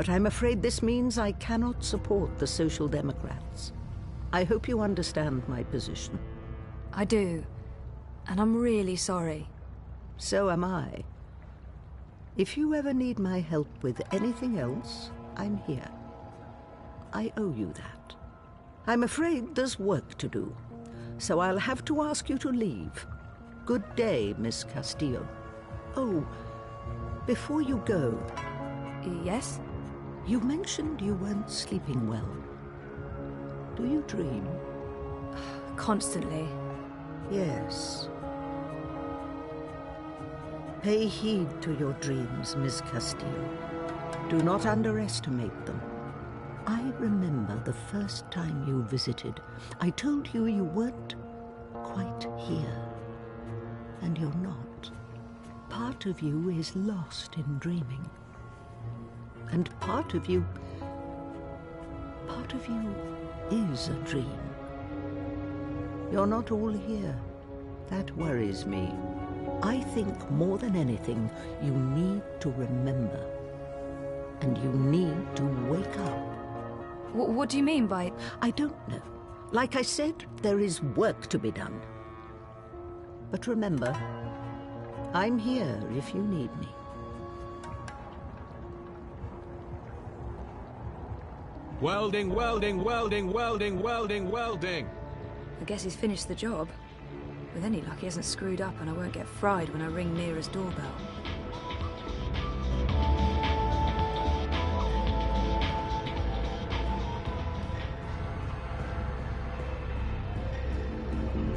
but I'm afraid this means I cannot support the Social Democrats. I hope you understand my position. I do, and I'm really sorry. So am I. If you ever need my help with anything else, I'm here. I owe you that. I'm afraid there's work to do, so I'll have to ask you to leave. Good day, Miss Castillo. Oh, before you go... Yes? You mentioned you weren't sleeping well. Do you dream? Constantly. Yes. Pay heed to your dreams, Miss Castillo. Do not underestimate them. I remember the first time you visited. I told you you weren't quite here. And you're not. Part of you is lost in dreaming. And part of you is a dream. You're not all here. That worries me. I think more than anything, you need to remember. And you need to wake up. What do you mean by... I don't know. Like I said, there is work to be done. But remember, I'm here if you need me. Welding, welding, welding, welding, welding, welding. I guess he's finished the job. With any luck, he hasn't screwed up and I won't get fried when I ring Mira's doorbell.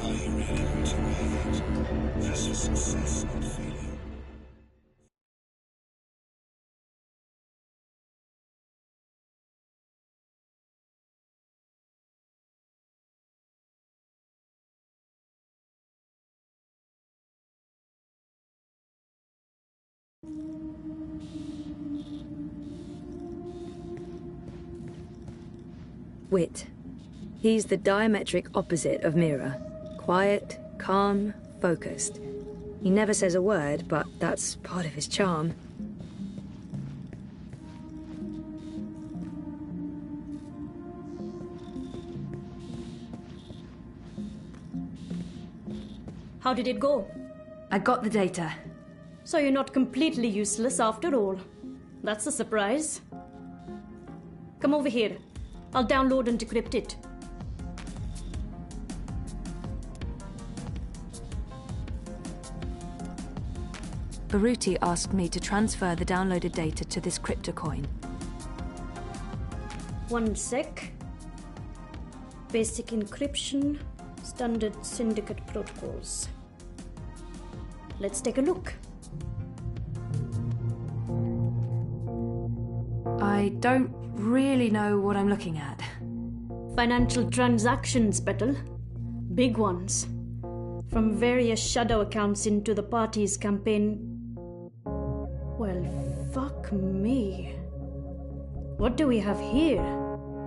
Are you ready to wait? This is success, not failure. Wit. He's the diametric opposite of Mira. Quiet, calm, focused. He never says a word, but that's part of his charm. How did it go? I got the data. So you're not completely useless after all. That's a surprise. Come over here. I'll download and decrypt it. Baruti asked me to transfer the downloaded data to this cryptocoin. One sec. Basic encryption, standard syndicate protocols. Let's take a look. I don't really know what I'm looking at. Financial transactions, Petal. Big ones. From various shadow accounts into the party's campaign. Well, fuck me. What do we have here?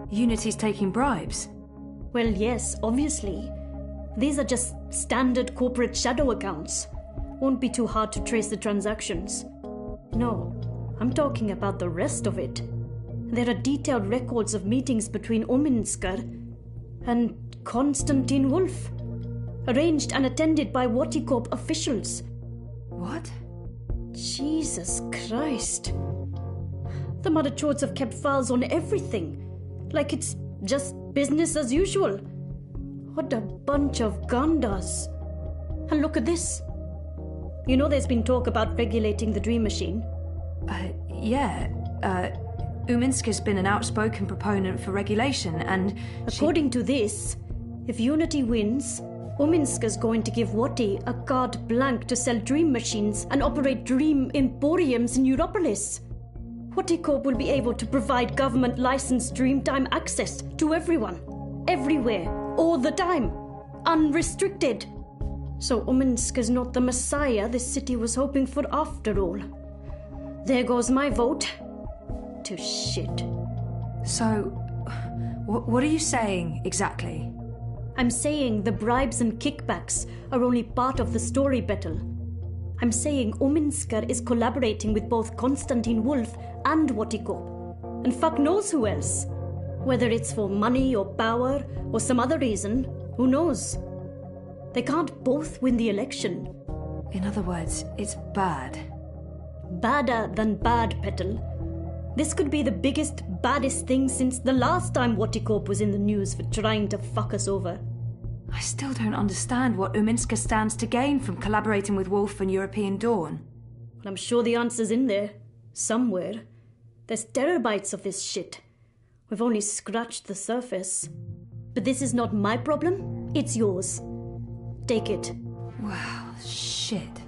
Unity's taking bribes. Well, yes, obviously. These are just standard corporate shadow accounts. Won't be too hard to trace the transactions. No, I'm talking about the rest of it. There are detailed records of meetings between Ominsker and Konstantin Wolf, arranged and attended by Waticorp officials. What? Jesus Christ. The Mother Chords have kept files on everything, like it's just business as usual. What a bunch of gandas. And look at this. You know there's been talk about regulating the Dream Machine? Yeah. Uminsky's been an outspoken proponent for regulation, and according to this, if Unity wins, Uminsky's going to give Wati a carte blanche to sell dream machines and operate dream emporiums in Europolis. Waticorp will be able to provide government-licensed Dreamtime access to everyone, everywhere, all the time, unrestricted. So Uminsky's not the messiah this city was hoping for after all. There goes my vote. To shit. So, what are you saying exactly? I'm saying the bribes and kickbacks are only part of the story, Betel. I'm saying Uminsker is collaborating with both Konstantin Wolf and Waticorp. And fuck knows who else. Whether it's for money or power or some other reason, who knows? They can't both win the election. In other words, it's bad. Badder than bad, Petal. This could be the biggest, baddest thing since the last time Vorticorp was in the news for trying to fuck us over. I still don't understand what Uminska stands to gain from collaborating with Wolf and European Dawn. Well, I'm sure the answer's in there. Somewhere. There's terabytes of this shit. We've only scratched the surface. But this is not my problem, it's yours. Take it. Wow, shit.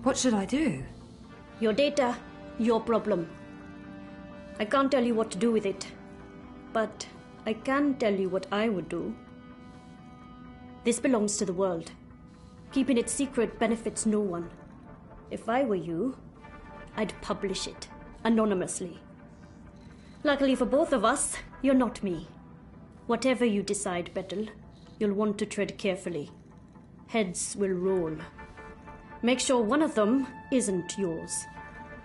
What should I do? Your data, your problem. I can't tell you what to do with it. But I can tell you what I would do. This belongs to the world. Keeping it secret benefits no one. If I were you, I'd publish it, anonymously. Luckily for both of us, you're not me. Whatever you decide, Petal, you'll want to tread carefully. Heads will roll. Make sure one of them isn't yours.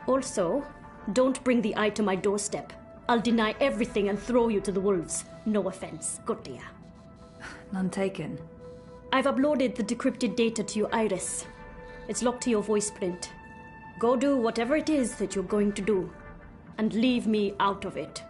Also, don't bring the eye to my doorstep. I'll deny everything and throw you to the wolves. No offense, Gotia. None taken. I've uploaded the decrypted data to your iris. It's locked to your voice print. Go do whatever it is that you're going to do. And leave me out of it.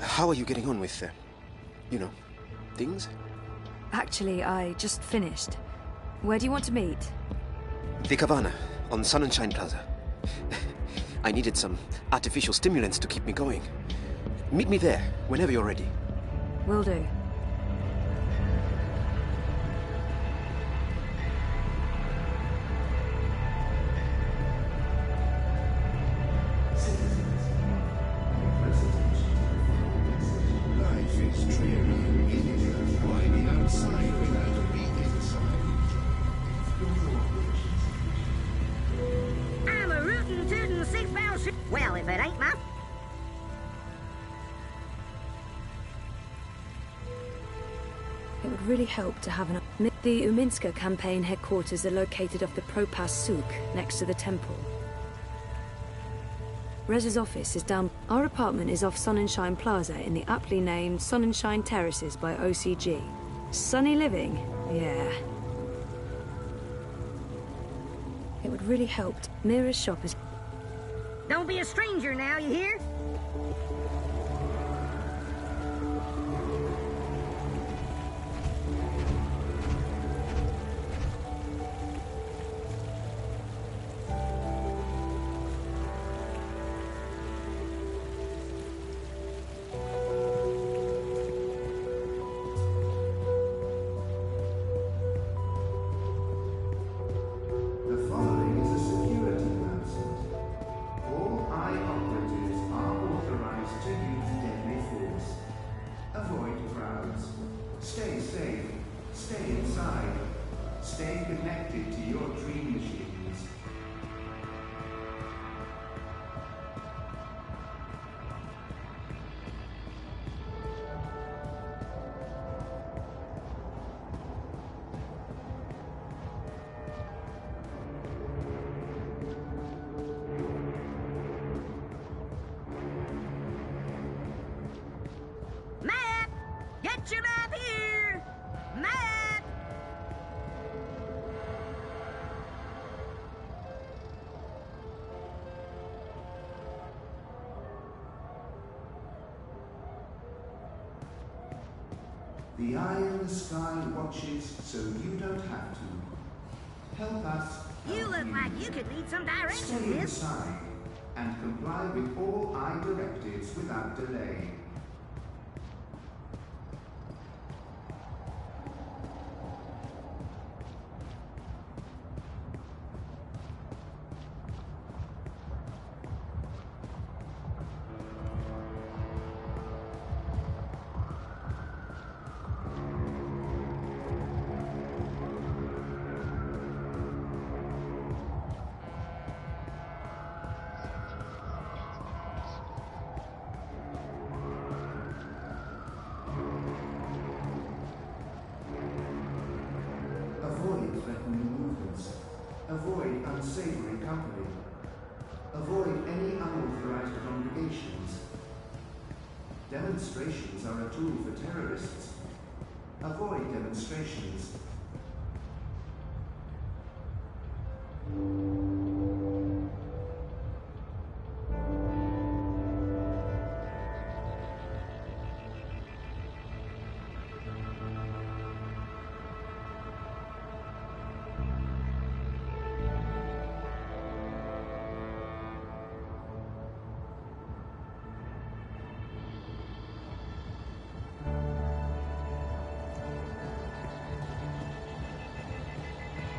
How are you getting on with, things? Actually, I just finished. Where do you want to meet? The Cabana, on Sun and Shine Plaza. I needed some artificial stimulants to keep me going. Meet me there, whenever you're ready. Will do. Life is dreary. Why be outside without being inside? I'm a rootin' tootin' 6-pound shit. Well, if it ain't my... It would really help to have an... The Uminska campaign headquarters are located off the Propas Souk, next to the temple. Rez's office is down... Our apartment is off Sun and Shine Plaza in the aptly named Sun and Shine Terraces by OCG. Sunny living? Yeah. It would really help. Mira's shop is... Don't be a stranger now, you hear? The following is a security announcement. All eye operatives are authorized The eye in the sky watches, so you don't have to. Help us. You look like you could need some directions, Stay miss. inside and comply with all eye directives without delay. Avoid threatening movements. Avoid unsavory company. Avoid any unauthorized congregations. Demonstrations are a tool for terrorists. Avoid demonstrations.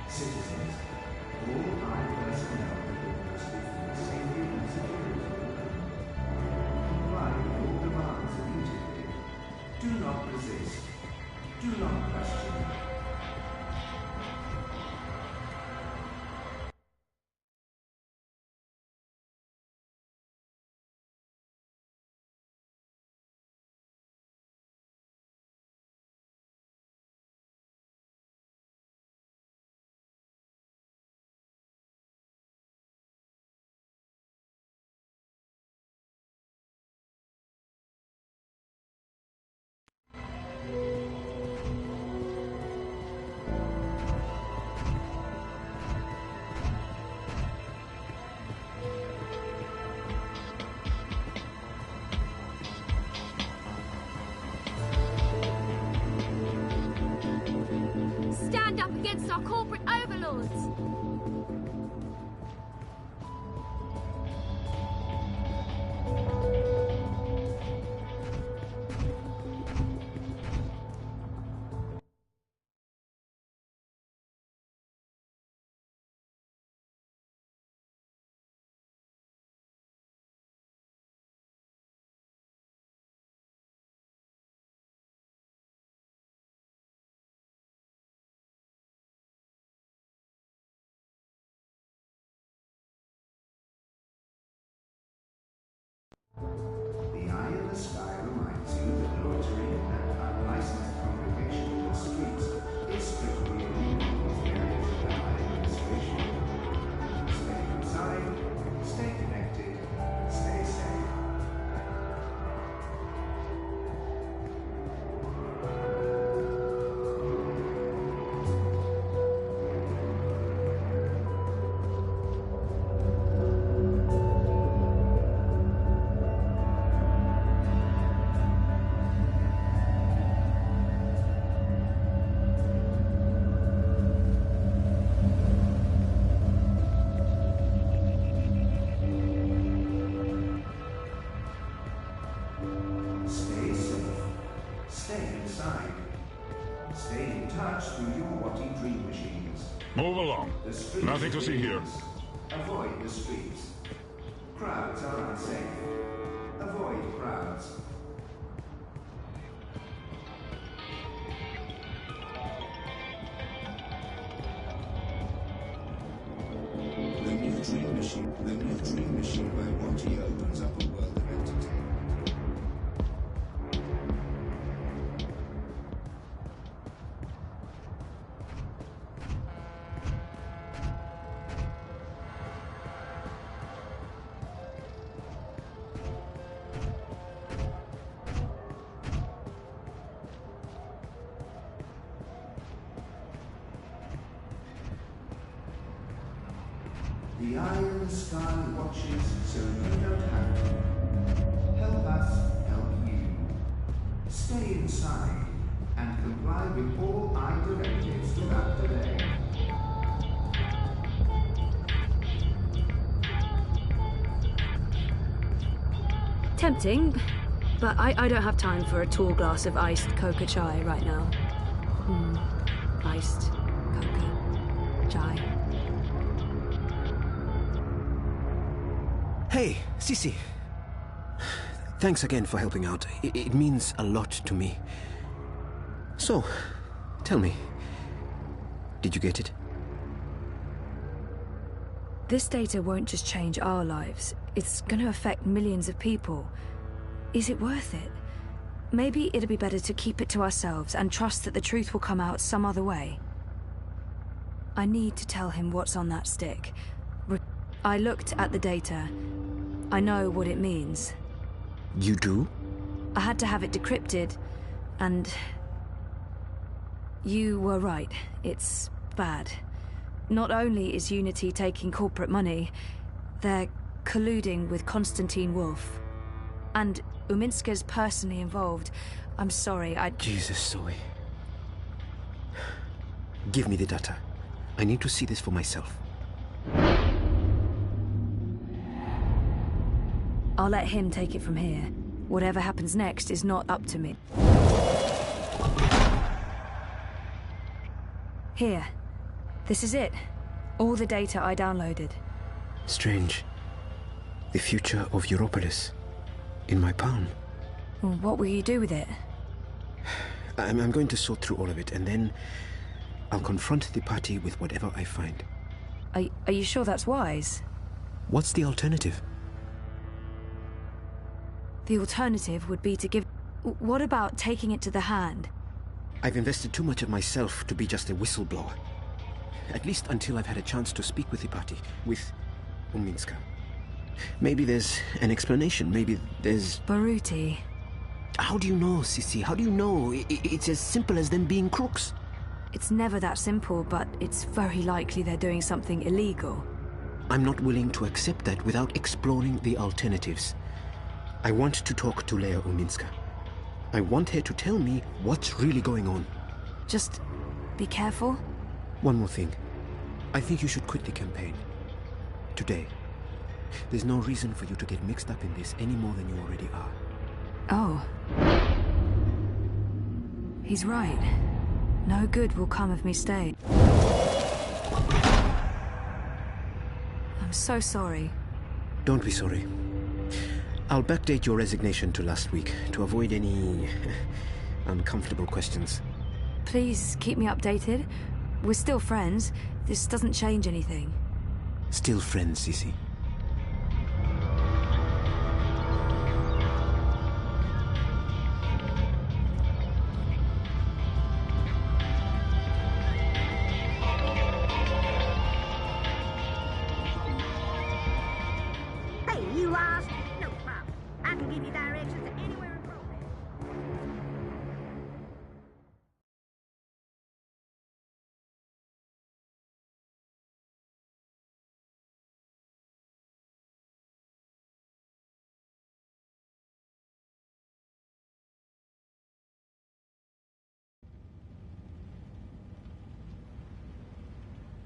Citizens, all eye personnel must be safely and security. Comply with all demands immediately. Do not resist. Do not question. Stand up against our corporate overlords! The eye in the sky reminds you that loitering and unlicensed congregation in the streets is strictly illegal with areas of the high administration. Stay inside, stay connected, stay safe. Stay safe. Stay inside. Stay in touch through your Watty dream machines. Move along. The streets Nothing to are see here. dangerous. Avoid the streets. Crowds are unsafe. Avoid crowds. The new dream machine by Watty opens up a world of entertainment. The eye in the sky watches, so you don't have to. Help us help you. Stay inside and comply with all I directives without delay. Tempting, but I don't have time for a tall glass of iced coca chai right now. Iced coca chai. Hey, Sisi. Thanks again for helping out. It means a lot to me. So, tell me, did you get it? This data won't just change our lives. It's going to affect millions of people. Is it worth it? Maybe it'd be better to keep it to ourselves and trust that the truth will come out some other way. I need to tell him what's on that stick. I looked at the data. I know what it means. You do? I had to have it decrypted, and... You were right. It's bad. Not only is Unity taking corporate money, they're colluding with Konstantin Wolf. And Uminska's personally involved. I'm sorry, Jesus, Zoe. Give me the data. I need to see this for myself. I'll let him take it from here. Whatever happens next is not up to me. Here. This is it. All the data I downloaded. Strange. The future of Europolis. In my palm. Well, what will you do with it? I'm going to sort through all of it, and then I'll confront the party with whatever I find. Are you sure that's wise? What's the alternative? The alternative would be to give... What about taking it to the hand? I've invested too much of myself to be just a whistleblower. At least until I've had a chance to speak with the party, with Uminska. Maybe there's an explanation, maybe there's... Baruti. How do you know, Sisi? How do you know? It's as simple as them being crooks. It's never that simple, but it's very likely they're doing something illegal. I'm not willing to accept that without exploring the alternatives. I want to talk to Leia Uminska. I want her to tell me what's really going on. Just be careful. One more thing. I think you should quit the campaign. Today. There's no reason for you to get mixed up in this any more than you already are. Oh. He's right. No good will come of me staying. I'm so sorry. Don't be sorry. I'll backdate your resignation to last week to avoid any uncomfortable questions. Please keep me updated. We're still friends. This doesn't change anything. Still friends, Sisi. Hey, you lost? No problem. I can give you directions to anywhere in progress.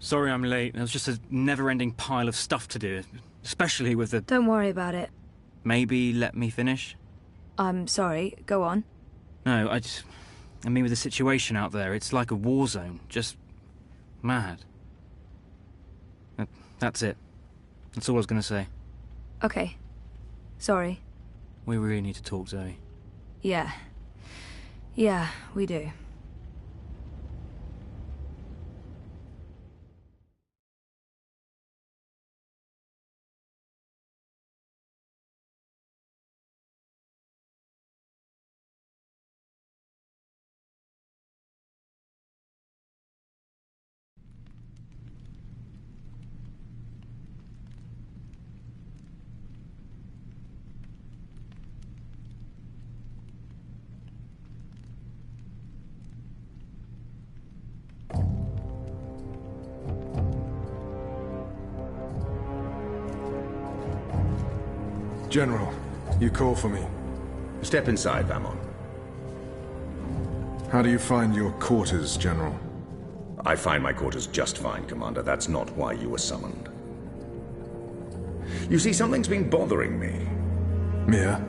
Sorry I'm late. There was just a never-ending pile of stuff to do, especially with the... Don't worry about it. Maybe let me finish? I'm sorry. Go on. No, I mean with the situation out there, it's like a war zone. Just... mad. That's it. That's all I was going to say. Okay. Sorry. We really need to talk, Zoe. Yeah. Yeah, we do. General, you call for me. Step inside, Vamon. How do you find your quarters, General? I find my quarters just fine, Commander. That's not why you were summoned. You see, something's been bothering me. Mia?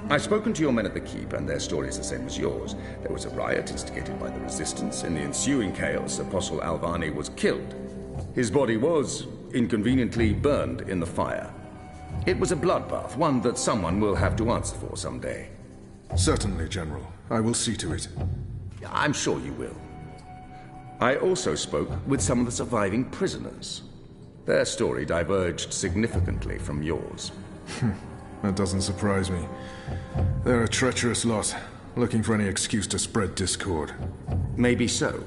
I've spoken to your men at the Keep, and their story's the same as yours. There was a riot instigated by the Resistance. In the ensuing chaos, Apostle Alvani was killed. His body was inconveniently burned in the fire. It was a bloodbath, one that someone will have to answer for someday. Certainly, General. I will see to it. I'm sure you will. I also spoke with some of the surviving prisoners. Their story diverged significantly from yours. That doesn't surprise me. They're a treacherous lot, looking for any excuse to spread discord. Maybe so.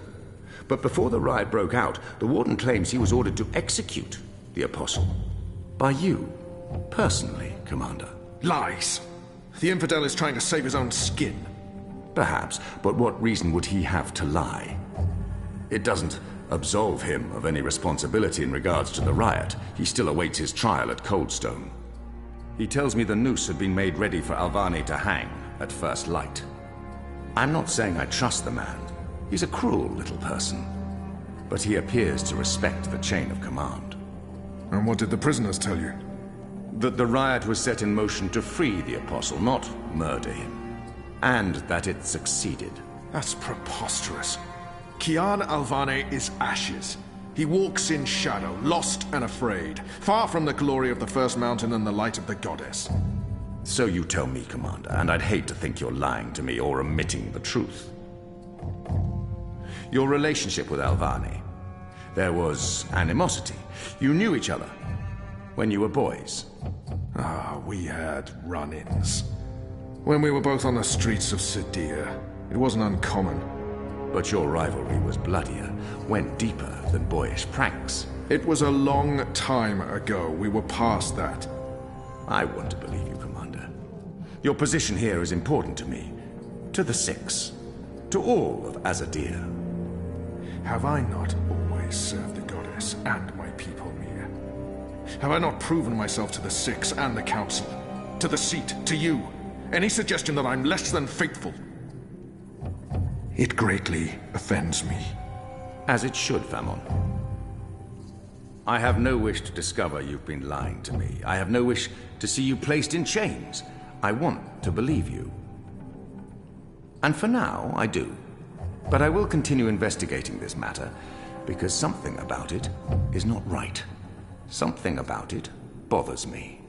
But before the riot broke out, the Warden claims he was ordered to execute the Apostle. By you, personally, Commander. Lies! The infidel is trying to save his own skin. Perhaps, but what reason would he have to lie? It doesn't absolve him of any responsibility in regards to the riot. He still awaits his trial at Coldstone. He tells me the noose had been made ready for Alvani to hang at first light. I'm not saying I trust the man. He's a cruel little person. But he appears to respect the chain of command. And what did the prisoners tell you? That the riot was set in motion to free the Apostle, not murder him. And that it succeeded. That's preposterous. Kian Alvane is ashes. He walks in shadow, lost and afraid, far from the glory of the First Mountain and the light of the Goddess. So you tell me, Commander, and I'd hate to think you're lying to me or omitting the truth. Your relationship with Alvani. There was animosity. You knew each other when you were boys. We had run-ins. When we were both on the streets of Sidir, it wasn't uncommon. But your rivalry was bloodier, went deeper than boyish pranks. It was a long time ago. We were past that. I want to believe you, Commander. Your position here is important to me, to the Six, to all of Azadir. Have I not always served the Goddess and my people, Mia? Have I not proven myself to the Six and the Council? To the Seat, to you? Any suggestion that I'm less than faithful? It greatly offends me. As it should, Famon. I have no wish to discover you've been lying to me. I have no wish to see you placed in chains. I want to believe you. And for now, I do. But I will continue investigating this matter, because something about it is not right. Something about it bothers me.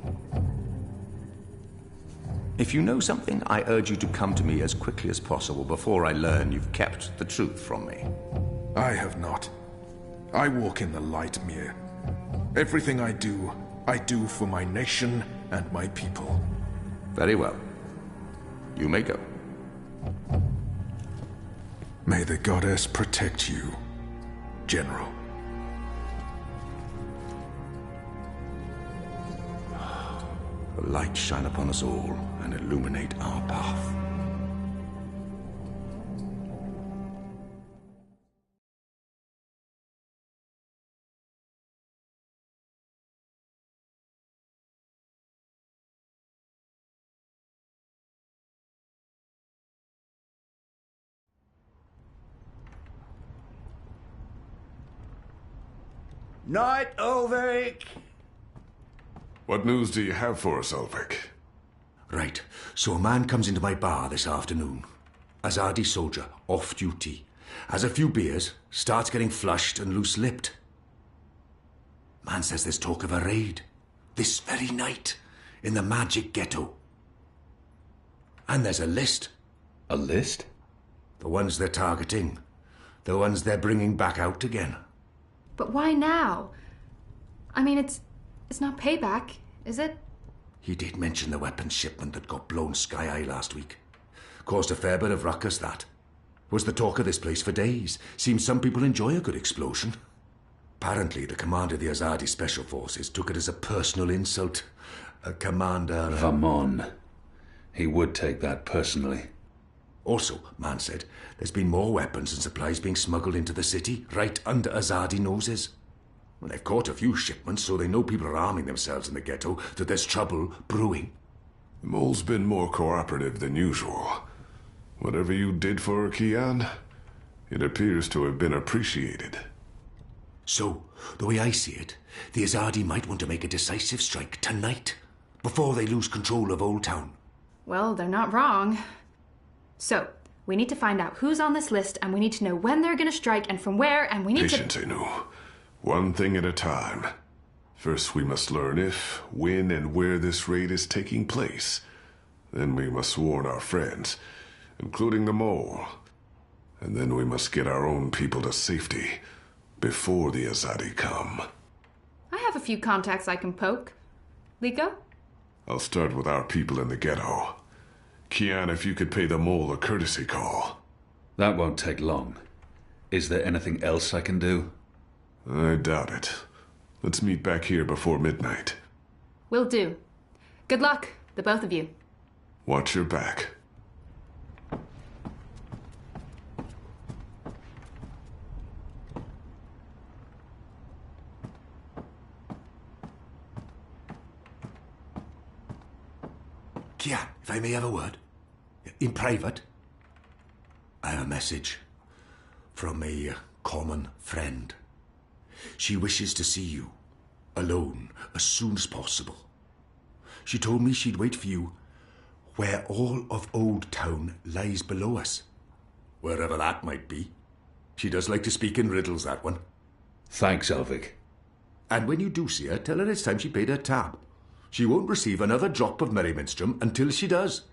If you know something, I urge you to come to me as quickly as possible before I learn you've kept the truth from me. I have not. I walk in the light, Mir. Everything I do for my nation and my people. Very well. You may go. May the Goddess protect you, General. The light shine upon us all and illuminate our path. Night, Ulrich! What news do you have for us, Ulrich? Right. So a man comes into my bar this afternoon. Azadi soldier, off duty. Has a few beers, starts getting flushed and loose-lipped. Man says there's talk of a raid. This very night. In the magic ghetto. And there's a list. A list? The ones they're targeting. The ones they're bringing back out again. But why now? I mean, it's not payback, is it? He did mention the weapons shipment that got blown sky-high last week. Caused a fair bit of ruckus, that. Was the talk of this place for days. Seems some people enjoy a good explosion. Apparently, the commander of the Azadi Special Forces took it as a personal insult. A commander... Come on. He would take that personally. Also, man said, there's been more weapons and supplies being smuggled into the city, right under Azadi noses. Well, they've caught a few shipments, so they know people are arming themselves in the ghetto, that there's trouble brewing. The mole's been more cooperative than usual. Whatever you did for her, Kian, it appears to have been appreciated. So, the way I see it, the Azadi might want to make a decisive strike tonight, before they lose control of Old Town. Well, they're not wrong. So, we need to find out who's on this list, and we need to know when they're gonna strike and from where, and we need Patience, to... Anu. One thing at a time. First, we must learn if, when, and where this raid is taking place. Then we must warn our friends, including the mole. And then we must get our own people to safety before the Azadi come. I have a few contacts I can poke. Liko? I'll start with our people in the ghetto. Kian, if you could pay the mole a courtesy call. That won't take long. Is there anything else I can do? I doubt it. Let's meet back here before midnight. Will do. Good luck, the both of you. Watch your back. Kian, if I may have a word. In private. I have a message from a common friend. She wishes to see you, alone, as soon as possible. She told me she'd wait for you where all of Old Town lies below us. Wherever that might be. She does like to speak in riddles, that one. Thanks, Elvic. And when you do see her, tell her it's time she paid her tab. She won't receive another drop of Merriminstrom until she does.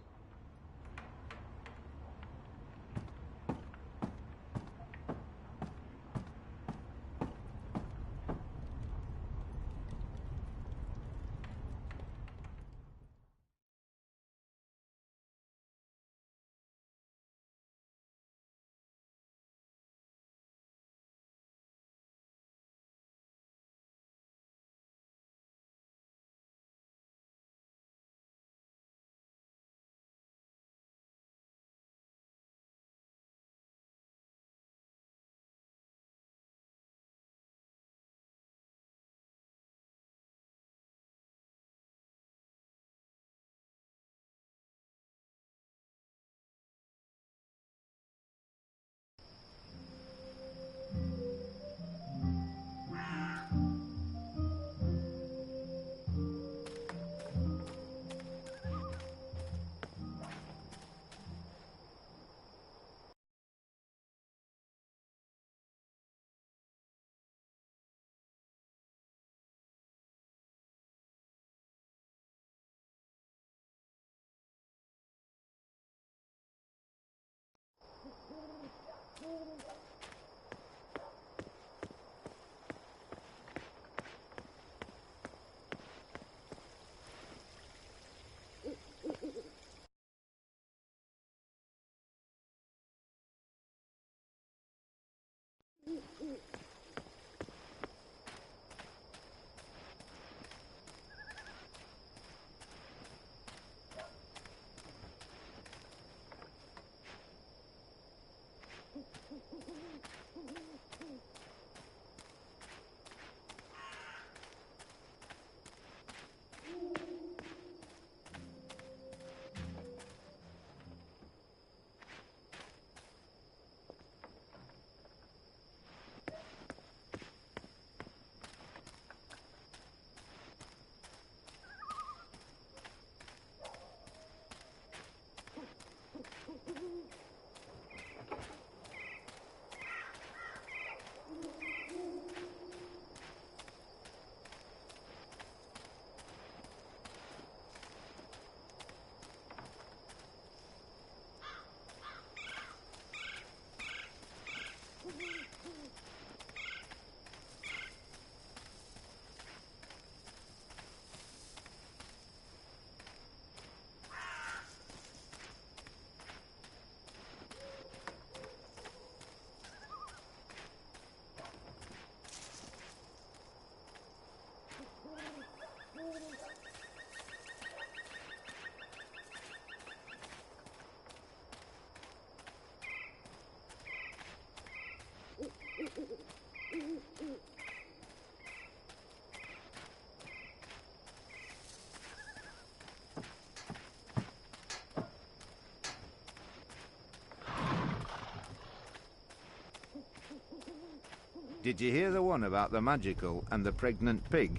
Did you hear the one about the magical and the pregnant pig?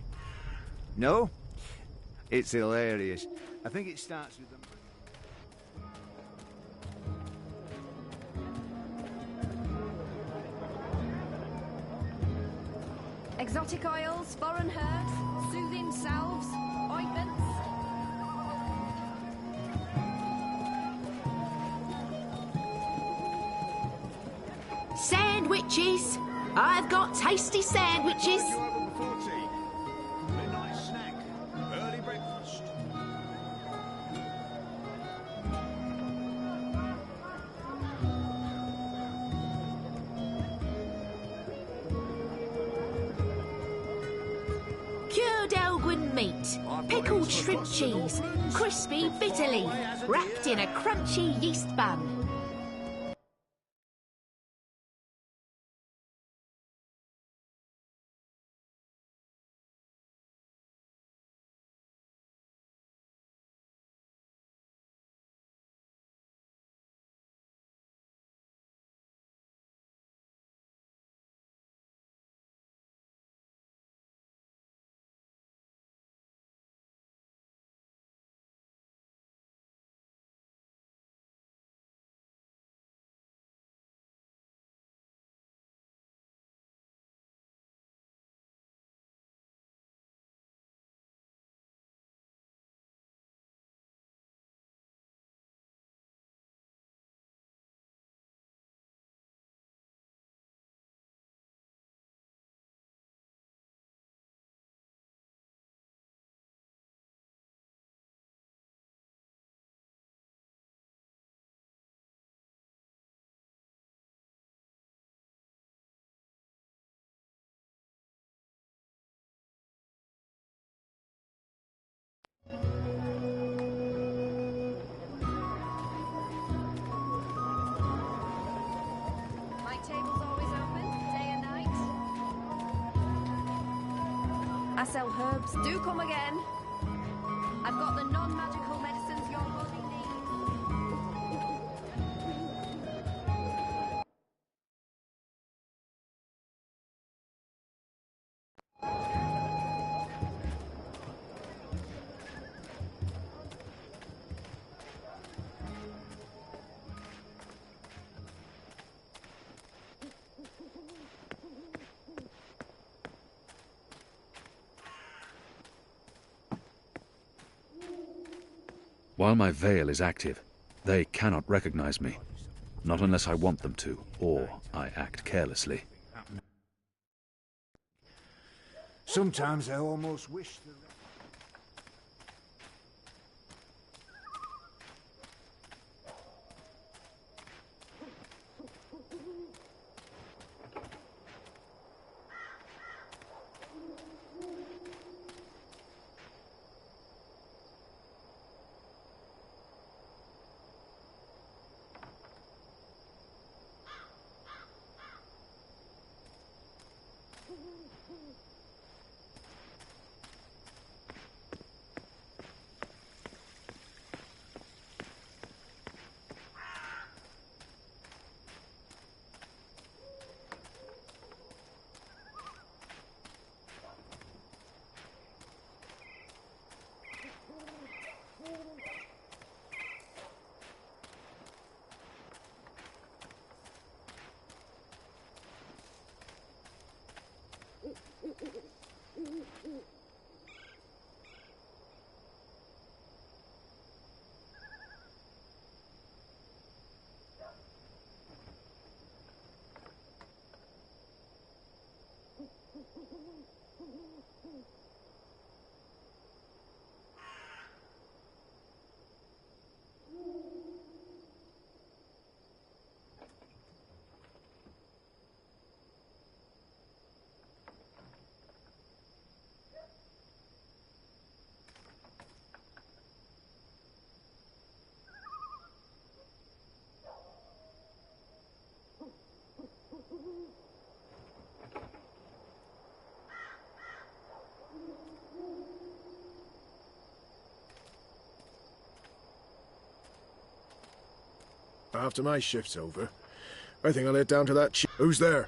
No? It's hilarious. I think it starts with the... Exotic oils, foreign herbs, soothing salves, ointments. Sandwiches! I've got tasty sandwiches! Midnight snack. Early breakfast. Cured Elgin meat, pickled shrimp cheese, crispy bitter leaf, wrapped in a crunchy yeast bun. My table's always open, day and night. I sell herbs, do come again. I've got the non-magical medicines your body needs. While my veil is active, they cannot recognize me. Not unless I want them to, or I act carelessly. Sometimes I almost wish the... After my shift's over, I think I'll head down to that Who's there?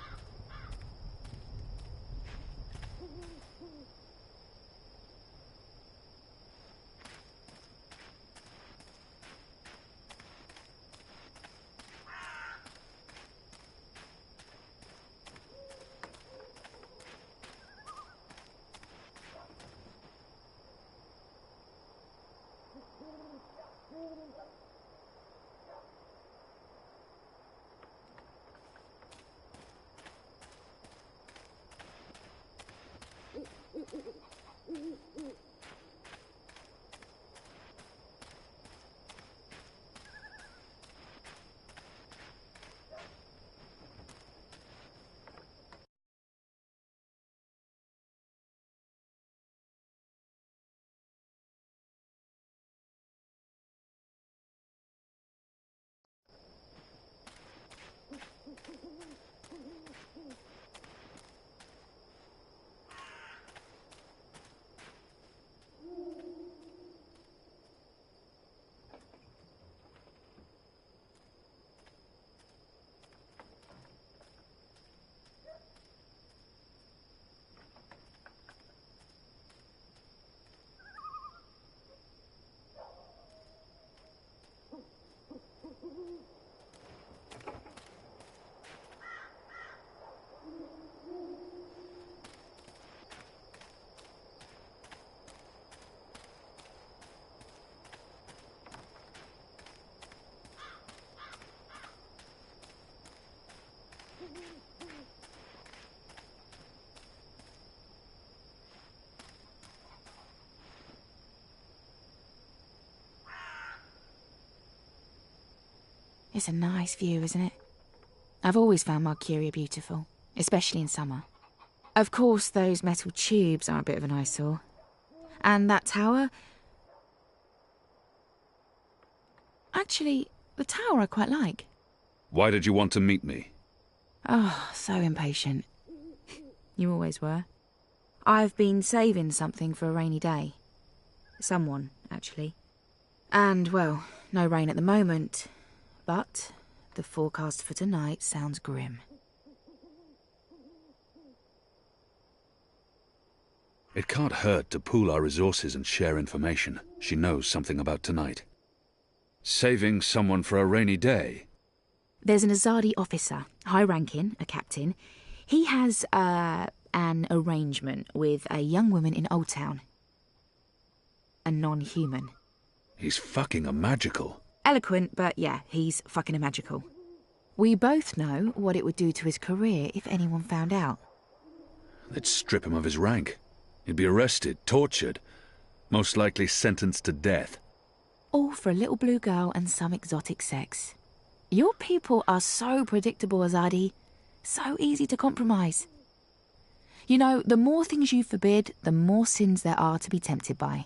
It's a nice view, isn't it? I've always found Marcuria beautiful, especially in summer. Of course, those metal tubes are a bit of an eyesore. And that tower... Actually, the tower I quite like. Why did you want to meet me? Oh, so impatient. You always were. I've been saving something for a rainy day. Someone, actually. And, well, no rain at the moment, but the forecast for tonight sounds grim. It can't hurt to pool our resources and share information. She knows something about tonight. Saving someone for a rainy day? There's an Azadi officer, high-ranking, a captain. He has, an arrangement with a young woman in Old Town. A non-human. He's fucking a magical. Eloquent, but yeah, he's fucking a magical. We both know what it would do to his career if anyone found out. They'd strip him of his rank. He'd be arrested, tortured, most likely sentenced to death. All for a little blue girl and some exotic sex. Your people are so predictable, Azadi. So easy to compromise. You know, the more things you forbid, the more sins there are to be tempted by.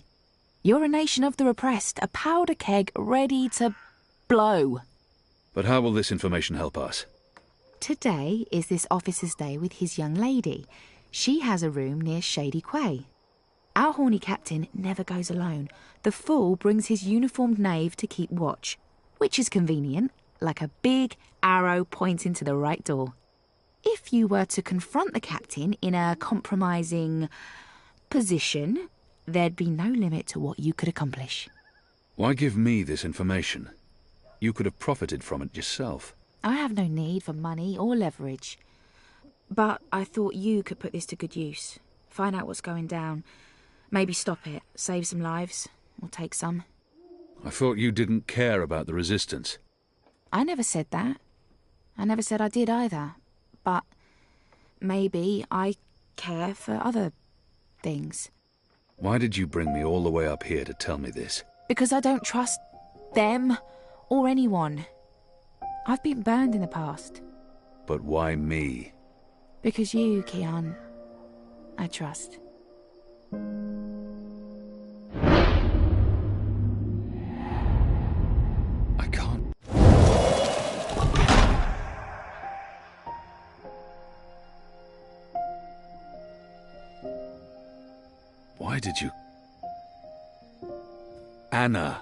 You're a nation of the repressed, a powder keg ready to blow. But how will this information help us? Today is this officer's day with his young lady. She has a room near Shady Quay. Our horny captain never goes alone. The fool brings his uniformed knave to keep watch, which is convenient, like a big arrow pointing to the right door. If you were to confront the captain in a compromising position, there'd be no limit to what you could accomplish. Why give me this information? You could have profited from it yourself. I have no need for money or leverage. But I thought you could put this to good use. Find out what's going down. Maybe stop it, save some lives, or take some. I thought you didn't care about the resistance. I never said that. I never said I did either. But maybe I care for other things. Why did you bring me all the way up here to tell me this? Because I don't trust them or anyone. I've been burned in the past. But why me? Because you, Kian, I trust. I can't. Why did you... Anna.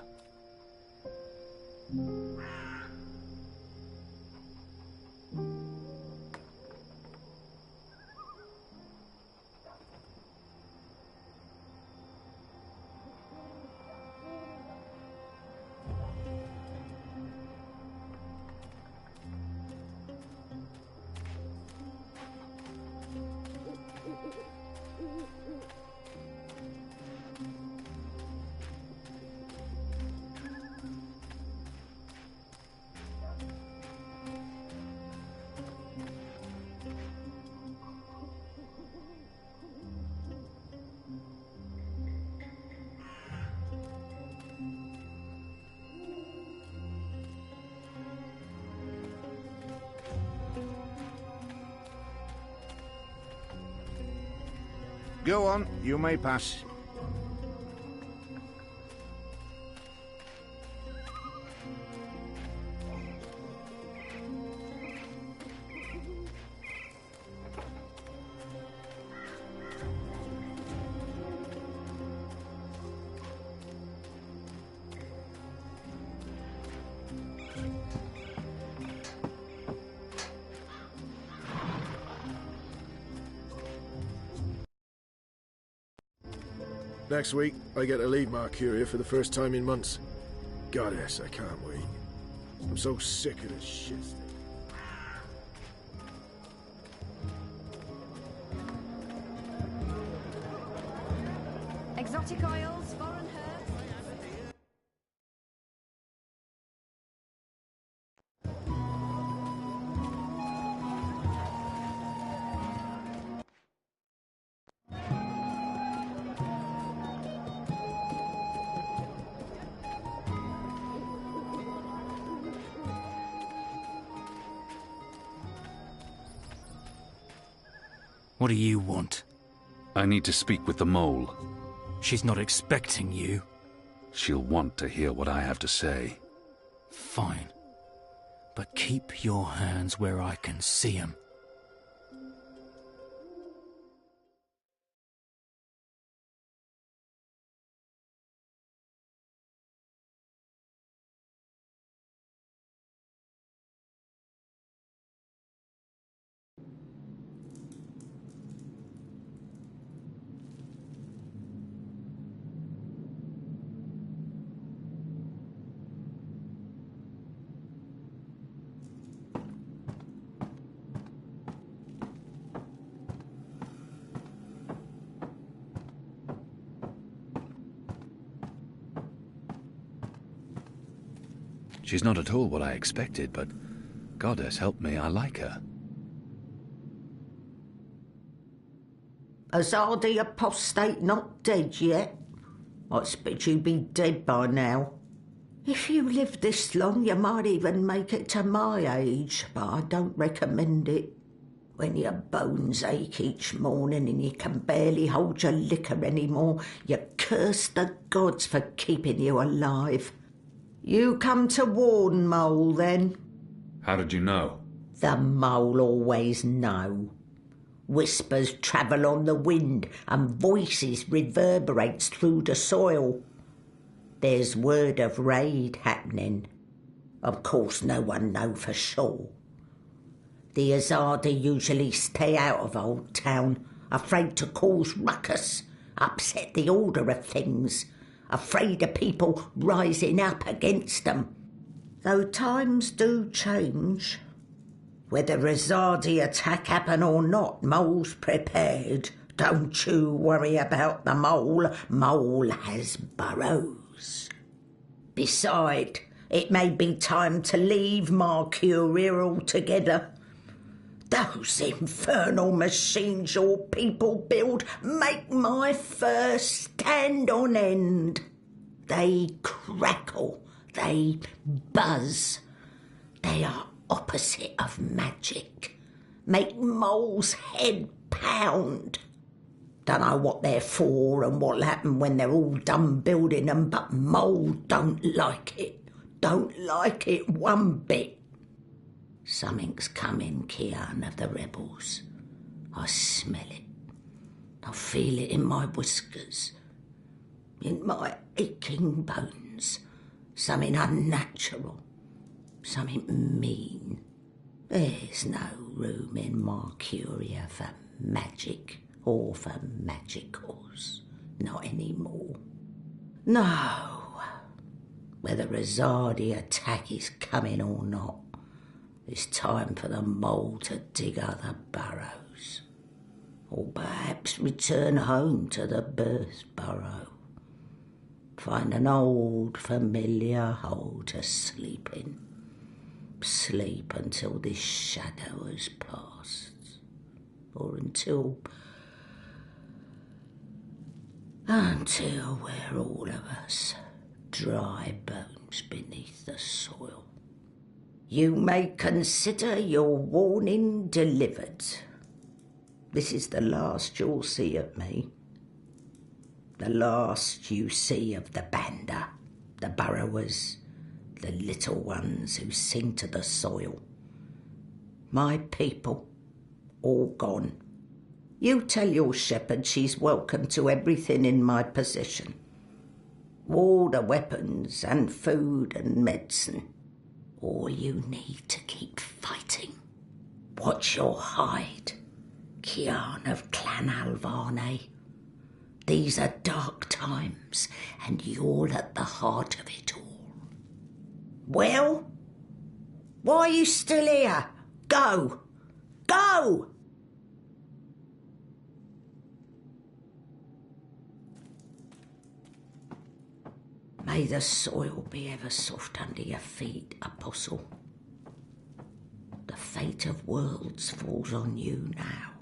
Go on, you may pass. Next week, I get to leave Marcuria for the first time in months. Goddess, I can't wait. I'm so sick of this shit. Exotic oils, foreign herbs. What do you want? I need to speak with the mole. She's not expecting you. She'll want to hear what I have to say. Fine. But keep your hands where I can see 'em. She's not at all what I expected, but goddess help me, I like her. Azadi apostate not dead yet? I expect you'd be dead by now. If you live this long, you might even make it to my age, but I don't recommend it. When your bones ache each morning and you can barely hold your liquor anymore, you curse the gods for keeping you alive. You come to warn, Mole, then? How did you know? The Mole always know. Whispers travel on the wind and voices reverberates through the soil. There's word of raid happening. Of course, no one know for sure. The Azadi usually stay out of Old Town, afraid to cause ruckus, upset the order of things, afraid of people rising up against them. Though times do change. Whether Azadi attack happen or not, Mole's prepared. Don't you worry about the Mole. Mole has burrows. Beside, it may be time to leave Mercuria altogether. Those infernal machines your people build make my fur stand on end. They crackle, they buzz. They are opposite of magic. Make Mole's head pound. Don't know what they're for and what'll happen when they're all done building them, but Mole don't like it. Don't like it one bit. Something's coming, Kian of the rebels. I smell it. I feel it in my whiskers, in my aching bones. Something unnatural, something mean. There's no room in Mercuria for magic or for magicals. Not anymore. No. Whether Azadi attack is coming or not, it's time for the Mole to dig other burrows. Or perhaps return home to the birth burrow. Find an old familiar hole to sleep in. Sleep until this shadow has passed. Or until we're all of us dry bones beneath the soil. You may consider your warning delivered. This is the last you'll see of me. The last you see of the Banda, the burrowers, the little ones who sing to the soil. My people, all gone. You tell your shepherd she's welcome to everything in my possession. All the weapons and food and medicine. All you need to keep fighting. Watch your hide, Kian of Clan Alvane. These are dark times, and you're at the heart of it all. Well? Why are you still here? Go! Go! May the soil be ever soft under your feet, Apostle. The fate of worlds falls on you now.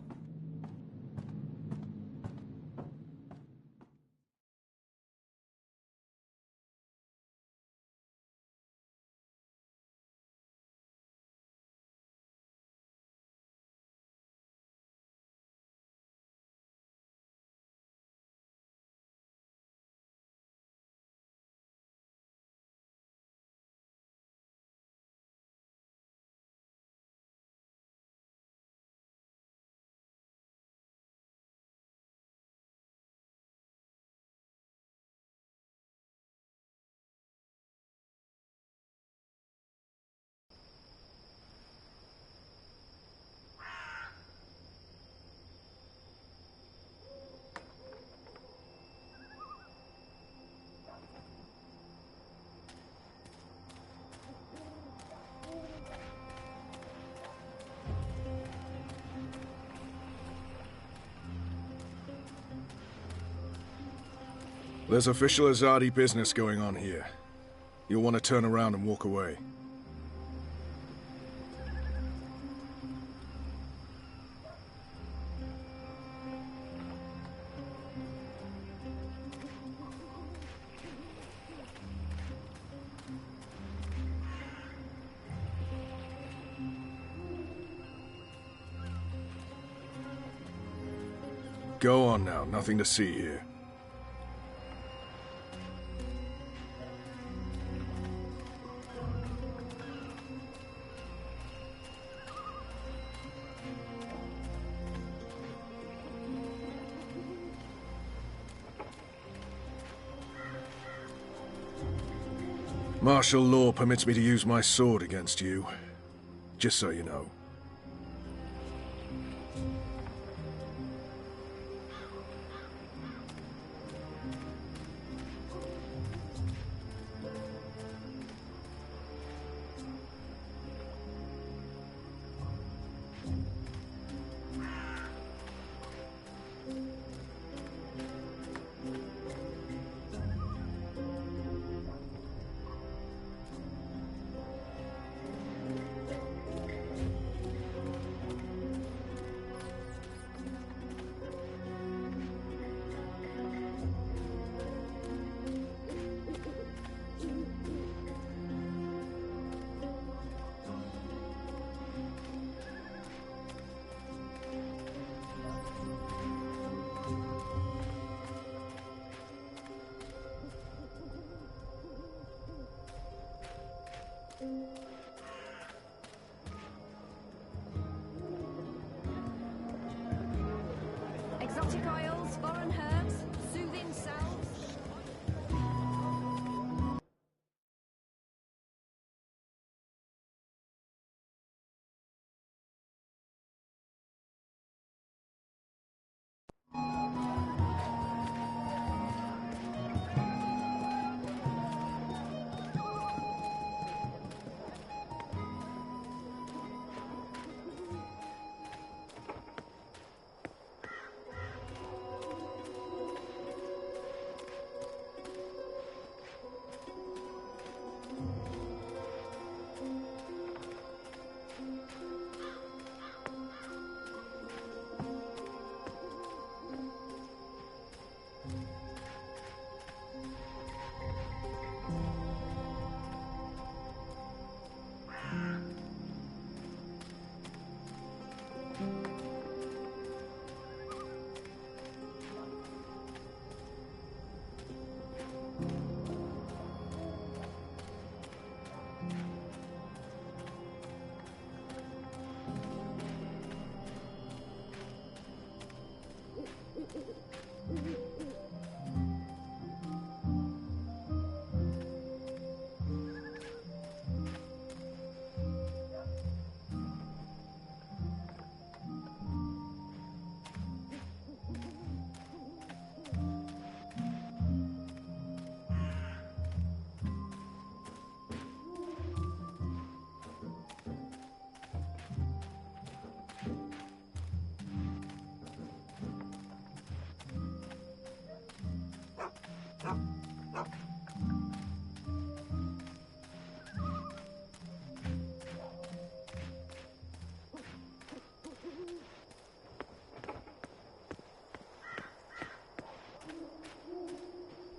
There's official Azadi business going on here. You'll want to turn around and walk away. Go on now, nothing to see here. Martial law permits me to use my sword against you, just so you know. Exotic oils, foreign herbs, soothing salves.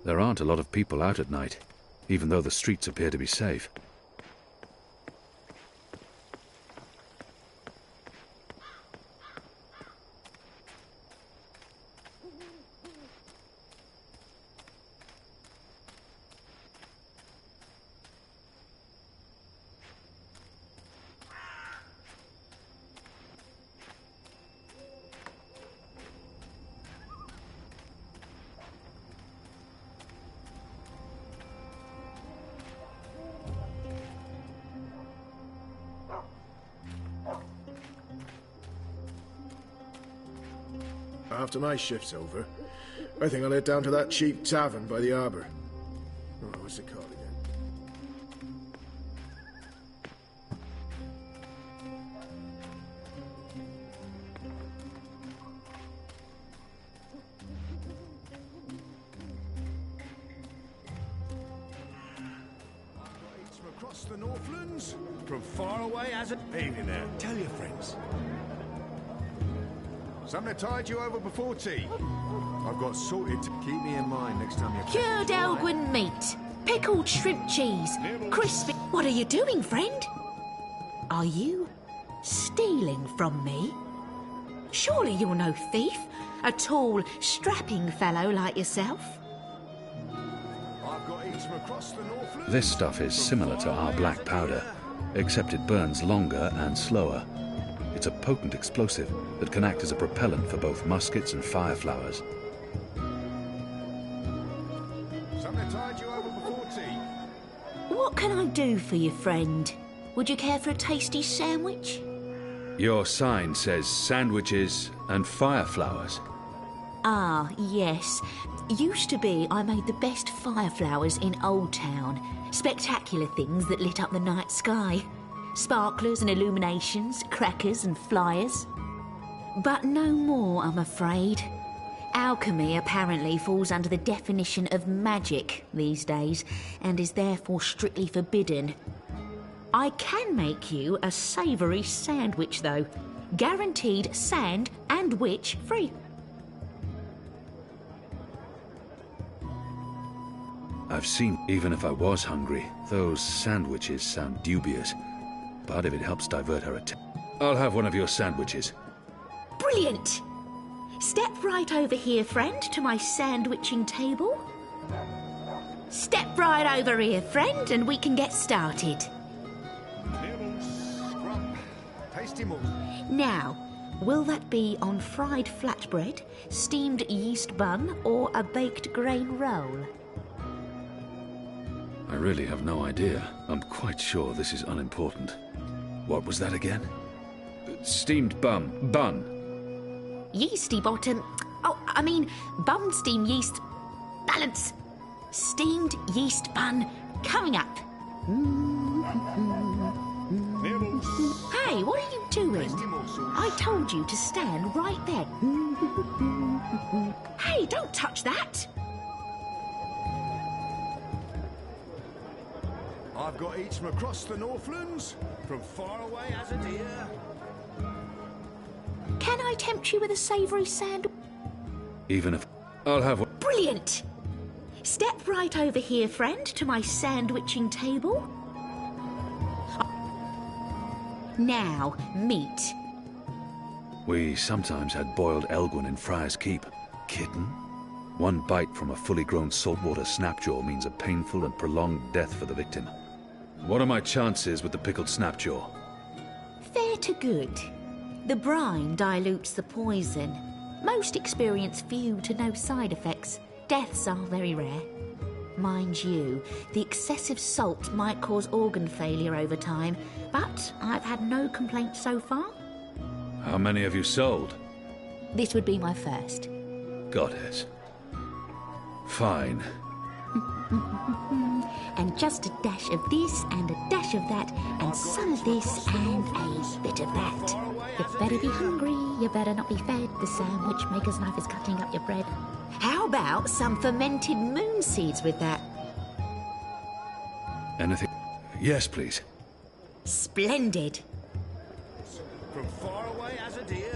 There aren't a lot of people out at night, even though the streets appear to be safe. After my shift's over, I think I'll head down to that cheap tavern by the harbour. Oh, what's it called again? across the Northlands? From far away as a... Evening there. Tell your friends. Something tied you over before tea. I've got sorted to keep me in mind next time you... Cured Elgwyn meat, pickled shrimp cheese, crispy... What are you doing, friend? Are you stealing from me? Surely you're no thief, a tall, strapping fellow like yourself. I've got eats from across the Northlands. This stuff is similar to our black powder, except it burns longer and slower. It's a potent explosive that can act as a propellant for both muskets and fire flowers. Something tied you over before tea. What can I do for you, friend? Would you care for a tasty sandwich? Your sign says sandwiches and fire flowers. Ah, yes. Used to be I made the best fire flowers in Old Town. Spectacular things that lit up the night sky. Sparklers and illuminations, crackers and flyers. But no more, I'm afraid. Alchemy apparently falls under the definition of magic these days, and is therefore strictly forbidden. I can make you a savoury sandwich, though. Guaranteed sand and witch free. I've seen, even if I was hungry, those sandwiches sound dubious. But if it helps divert her attention, I'll have one of your sandwiches. Brilliant! Step right over here, friend, to my sandwiching table. Step right over here, friend, and we can get started. Tasty more. Now, will that be on fried flatbread, steamed yeast bun, or a baked grain roll? I really have no idea. I'm quite sure this is unimportant. What was that again? Steamed bun. Yeasty bottom... Oh, I mean, bun steam yeast... Balance! Steamed yeast bun coming up. Hey, what are you doing? I told you to stand right there. Hey, don't touch that! I've got eats from across the Northlands, from far away as a deer. Can I tempt you with a savoury sandwich? Even if... I'll have one. Brilliant! Step right over here, friend, to my sandwiching table. Now, meat. We sometimes had boiled Elgwyn in Friar's Keep. Kitten? One bite from a fully grown saltwater snapjaw means a painful and prolonged death for the victim. What are my chances with the pickled snapjaw? Fair to good. The brine dilutes the poison. Most experience few to no side effects. Deaths are very rare. Mind you, the excessive salt might cause organ failure over time, but I've had no complaints so far. How many have you sold? This would be my first. Goddess. Fine. And just a dash of this and a dash of that and some of this and a bit of that. You better be hungry, you better not be fed. The sandwich maker's knife is cutting up your bread. How about some fermented moon seeds with that? Anything? Yes, please. Splendid. From far away as a deer.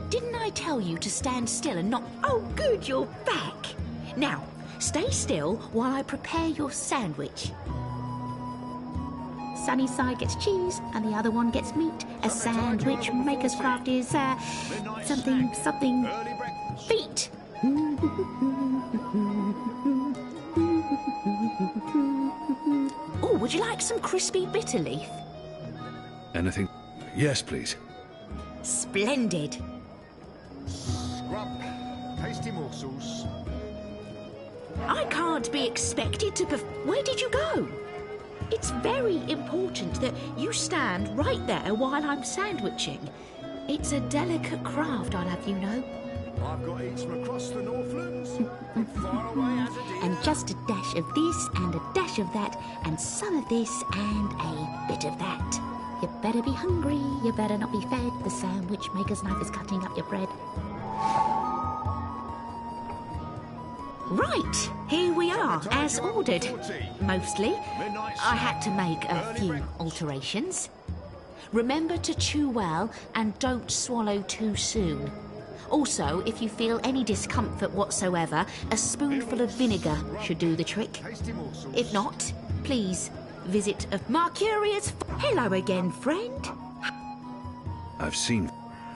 Didn't I tell you to stand still and not... Oh, good, you're back. Now, stay still while I prepare your sandwich. Sunny side gets cheese and the other one gets meat. A sandwich maker's craft is, something... feet. Oh, would you like some crispy bitter leaf? Anything? Yes, please. Splendid. Scrub. Tasty morsels. I can't be expected to... Where did you go? It's very important that you stand right there while I'm sandwiching. It's a delicate craft, I'll have you know. I've got eats from across the Northlands, from far away as a deer. And just a dash of this and a dash of that and some of this and a bit of that. You better be hungry, you better not be fed. The sandwich maker's knife is cutting up your bread. Right, here we are, as ordered. Mostly. I had to make a few alterations. Remember to chew well and don't swallow too soon. Also, if you feel any discomfort whatsoever, a spoonful of vinegar should do the trick. If not, please visit a Mercurius. Hello again, friend. I've seen...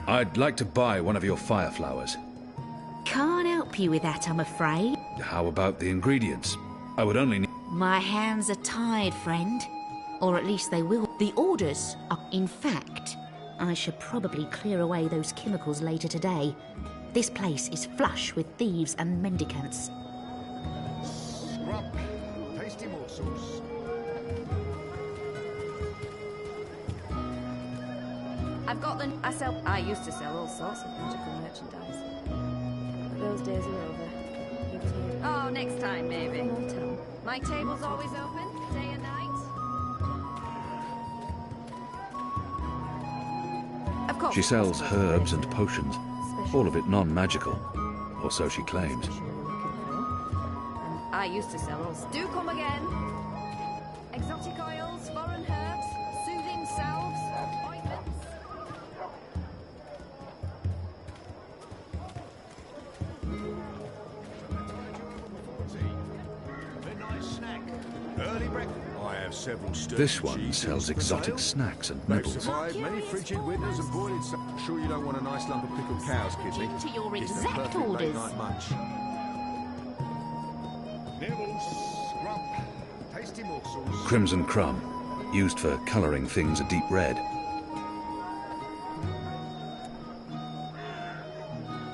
I'd like to buy one of your fire flowers. Can't help you with that, I'm afraid. How about the ingredients? I would only need... My hands are tied, friend. Or at least they will. The orders are... In fact, I should probably clear away those chemicals later today. This place is flush with thieves and mendicants. Tasty morsels. I've got them. I used to sell all sorts of magical merchandise. But those days are over. Oh, next time, maybe. My table's always open, day and night. Of course. She sells herbs and potions, all of it non-magical, or so she claims. I used to sell all. Do come again. Exotic oils, foreign herbs, soothing salves, ointments. Midnight snack. Early breakfast. I have several This one sells exotic snacks and They've nibbles. survived many frigid winters and boiled sure you don't want a nice lump of pickled cow's kidney. To your It's the exact perfect late orders. night munch. Nibbles, scrump, tasty morsels. Crimson crumb, used for colouring things a deep red.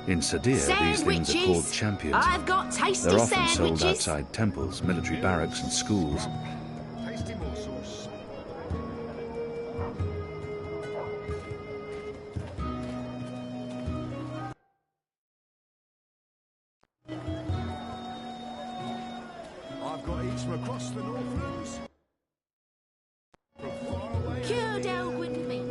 In Sadir, these things are called champions. I've got tasty They're often sandwiches. sold outside temples, military barracks and schools. Tasty morsels. I've got eats from across the Northlands. From far away. Cured Elwood meat.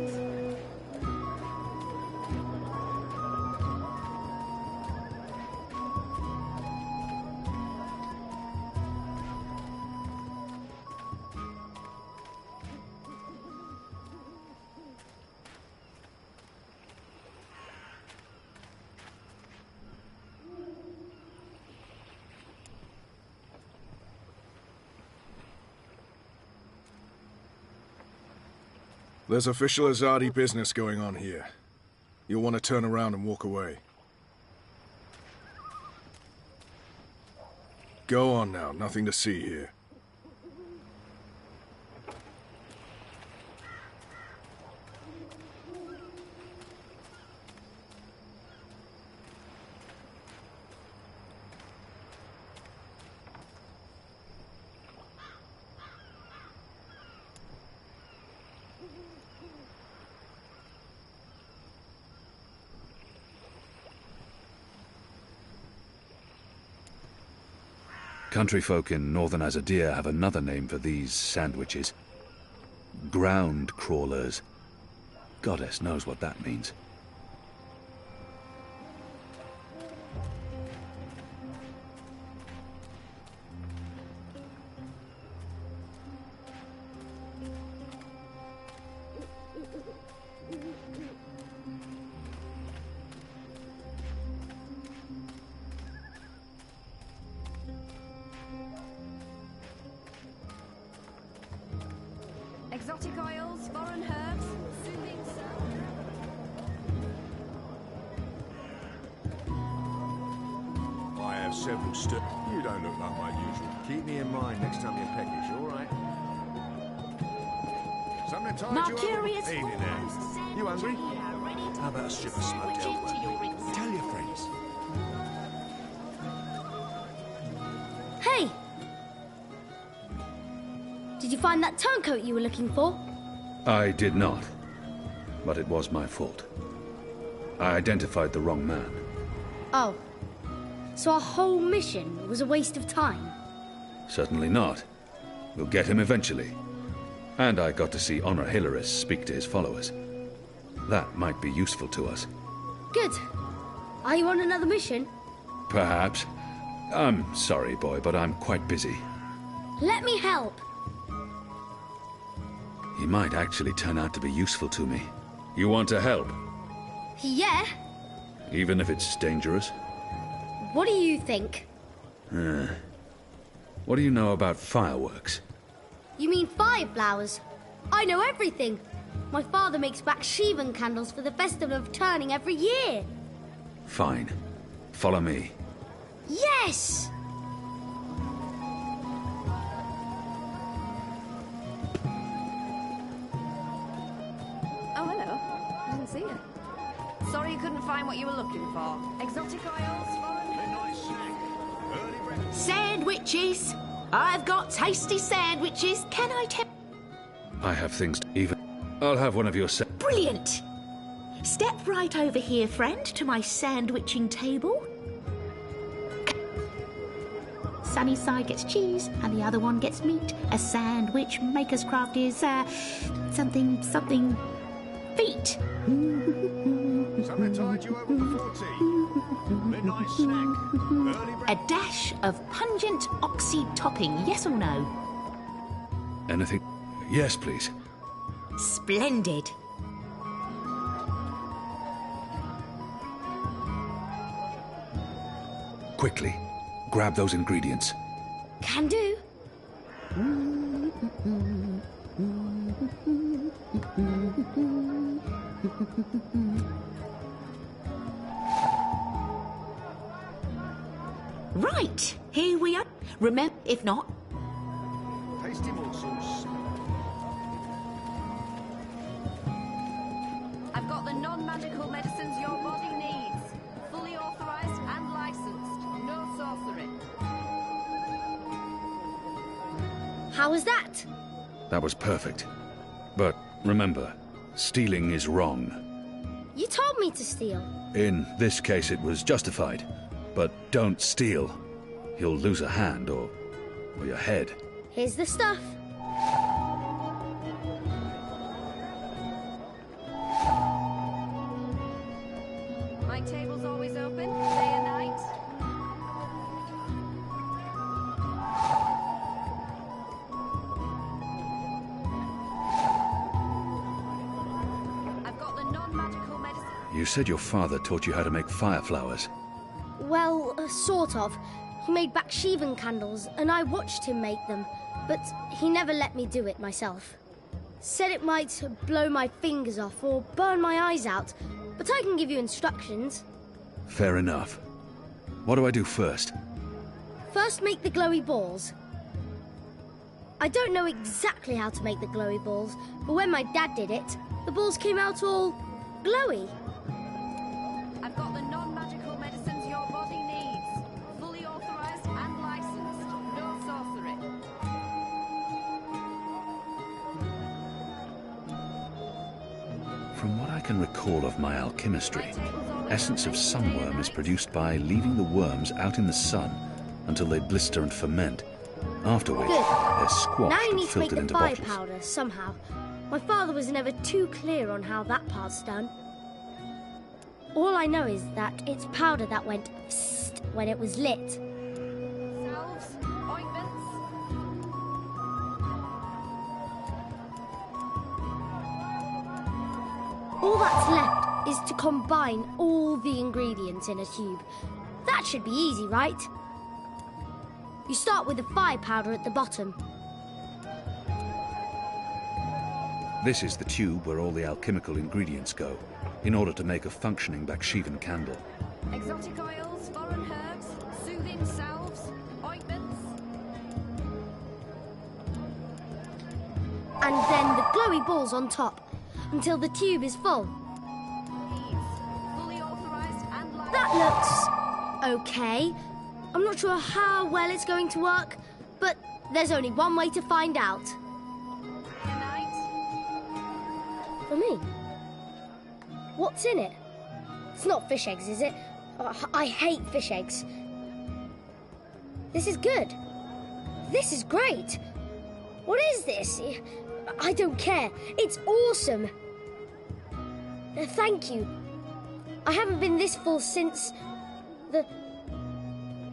There's official Azadi business going on here. You'll want to turn around and walk away. Go on now, nothing to see here. Country folk in northern Azadir have another name for these sandwiches. Ground crawlers. Goddess knows what that means. Exotic oils, foreign herbs, soothing salves. I have several You don't look like my usual. Keep me in mind next time you're peckish, all right? Something tied Mercurius you up? Evening there. You hungry? How about a strip of smoked elk? Tell your friends. Hey! Did you find that turncoat you were looking for? I did not. But it was my fault. I identified the wrong man. Oh. So our whole mission was a waste of time? Certainly not. We'll get him eventually. And I got to see Honor Hilaris speak to his followers. That might be useful to us. Good. Are you on another mission? Perhaps. I'm sorry, boy, but I'm quite busy. Let me help. He might actually turn out to be useful to me. You want to help? Yeah? Even if it's dangerous? What do you think? What do you know about fireworks? You mean fire flowers? I know everything. My father makes Bakshivan candles for the Festival of Turning every year. Fine. Follow me. Yes! Oh, hello. I didn't see you. Sorry you couldn't find what you were looking for. Exotic oils, foreign... Midnight snack. Early breakfast. Sandwiches! I've got tasty sandwiches. Can I tell... I have things to even... I'll have one of your Brilliant! Step right over here, friend, to my sandwiching table. Sunny side gets cheese, and the other one gets meat. A sandwich maker's craft is, something feet. Something tied you over before tea. Midnight snack. Early A dash of pungent oxy topping, yes or no? Anything? Yes, please. Splendid. Quickly, grab those ingredients. Can do. Right, here we are. Remember, if not, Tasty morsels. I've got the non-magical medicines your body needs. Fully authorized and licensed. No sorcery. How was that? That was perfect. But remember, stealing is wrong. You told me to steal. In this case, it was justified. But don't steal. You'll lose a hand or your head. Here's the stuff. My table's always open, day and night. I've got the non-magical medicine. You said your father taught you how to make fire flowers. Well, sort of. He made Bakshivan candles, and I watched him make them, but he never let me do it myself. Said it might blow my fingers off or burn my eyes out, but I can give you instructions. Fair enough. What do I do first? First, make the glowy balls. I don't know exactly how to make the glowy balls, but when my dad did it, the balls came out all glowy. I've got the non-magical medicines your body needs. Fully authorized and licensed. No sorcery. From what I can recall of my alchemistry, essence of sunworm is produced by leaving the worms out in the sun until they blister and ferment, after which Good. they're squashed Now you and need to make filtered the into fire bottles. powder somehow. My father was never too clear on how that part's done. All I know is that it's powder that went psst when it was lit. Salves, ointments. All that's left is to combine all the ingredients in a tube. That should be easy, right? You start with the fire powder at the bottom. This is the tube where all the alchemical ingredients go, in order to make a functioning Bakshivan candle. Exotic oils, foreign herbs, soothing salves, ointments. And then the glowy balls on top, until the tube is full. Fully authorized and licensed. That looks okay. I'm not sure how well it's going to work, but there's only one way to find out. For me? What's in it? It's not fish eggs, is it? I hate fish eggs. This is good. This is great. What is this? I don't care. It's awesome. Thank you. I haven't been this full since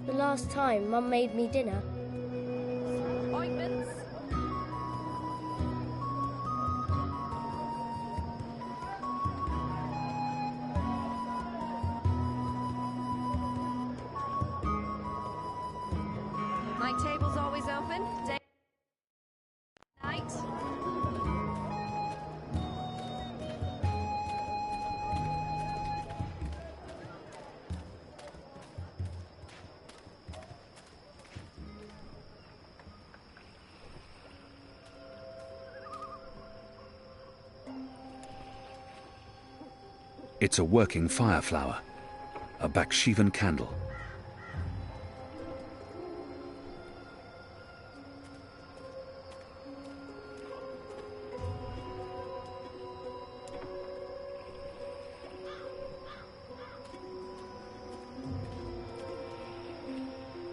the last time Mum made me dinner. Ointments. My table's always open. Day, night. It's a working fire flower. A Bakshivan candle.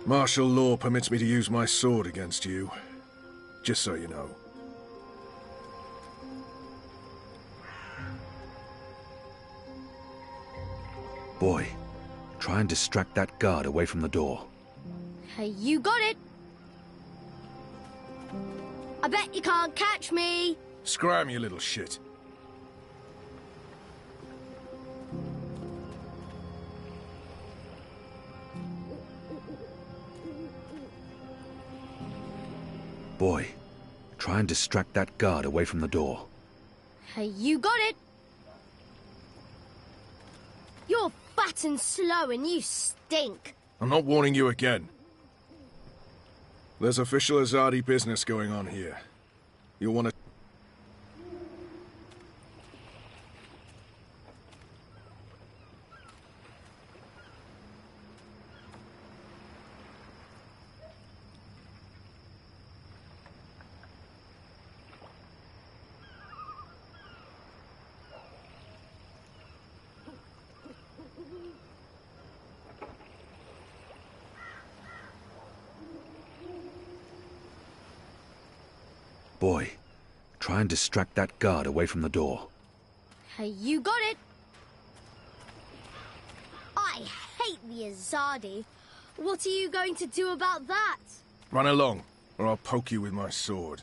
Martial law permits me to use my sword against you. Just so you know. Boy, try and distract that guard away from the door. Hey, you got it! I bet you can't catch me! Scram, you little shit. Boy, try and distract that guard away from the door. Hey, you got it! You're fat and slow and you stink. I'm not warning you again. There's official Azadi business going on here. You'll want to... Boy, try and distract that guard away from the door. Hey, you got it! I hate the Azadi. What are you going to do about that? Run along, or I'll poke you with my sword.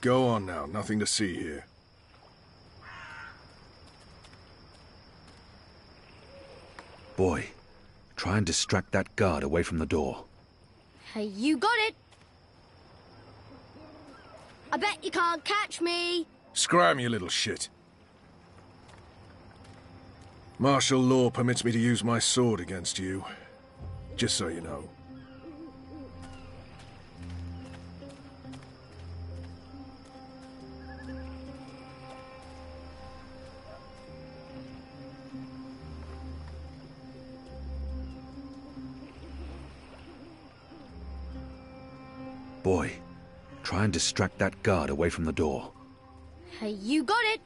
Go on now, nothing to see here. Boy, try and distract that guard away from the door. Hey, you got it! I bet you can't catch me! Scram, you little shit. Martial law permits me to use my sword against you. Just so you know. Boy, try and distract that guard away from the door. Hey, you got it!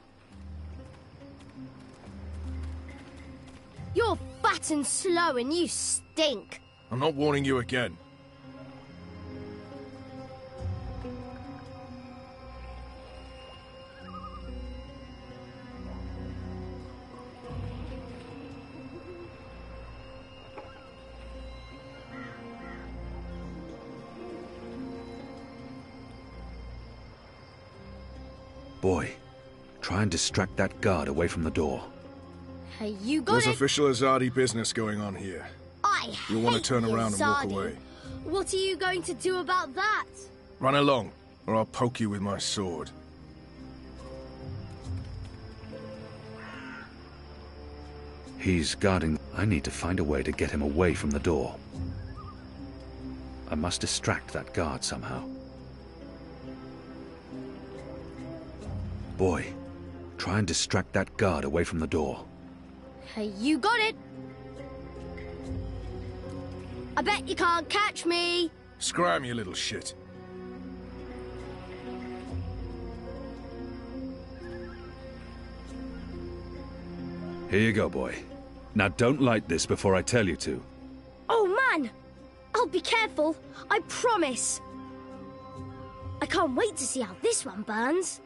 You're fat and slow and you stink. I'm not warning you again. Boy, try and distract that guard away from the door. Hey, you got There's it! official Azadi business going on here. I You'll want to hate turn the around and walk Azadi. away. What are you going to do about that? Run along, or I'll poke you with my sword. He's guarding. I need to find a way to get him away from the door. I must distract that guard somehow. Boy, try and distract that guard away from the door. Hey, you got it! I bet you can't catch me! Scram, you little shit. Here you go, boy. Now don't light this before I tell you to. Oh, man! I'll be careful, I promise! I can't wait to see how this one burns.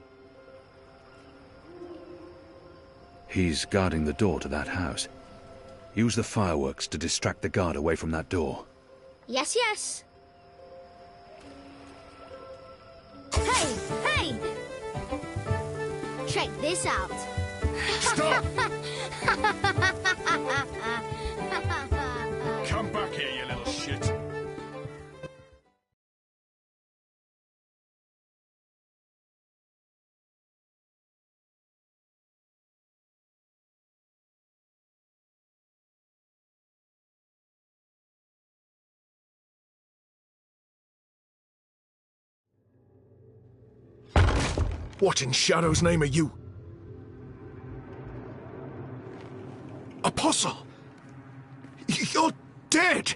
He's guarding the door to that house. Use the fireworks to distract the guard away from that door. Yes, yes. Hey, hey! Check this out. Stop! Come back here, you little shit. What in Shadow's name are you? Apostle! You're dead!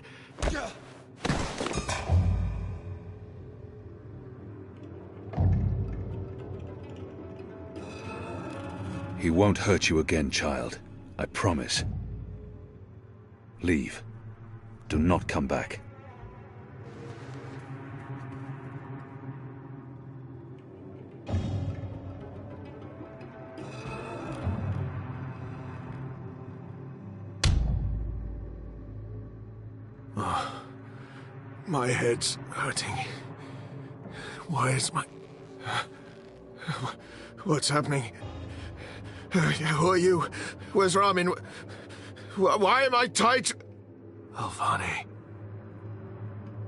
He won't hurt you again, child. I promise. Leave. Do not come back. My head's hurting. Why is my... What's happening? Who are you? Where's Ramin? Why am I tied to... Alvani.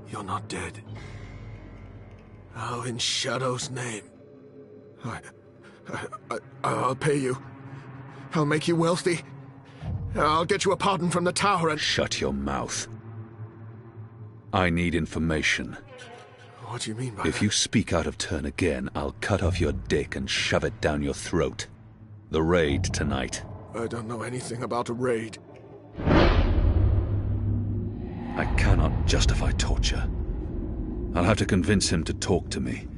You're not dead. How in Shadow's name? I'll pay you. I'll make you wealthy. I'll get you a pardon from the tower and... Shut your mouth. I need information. What do you mean by If that? you speak out of turn again, I'll cut off your dick and shove it down your throat. The raid tonight. I don't know anything about a raid. I cannot justify torture. I'll have to convince him to talk to me,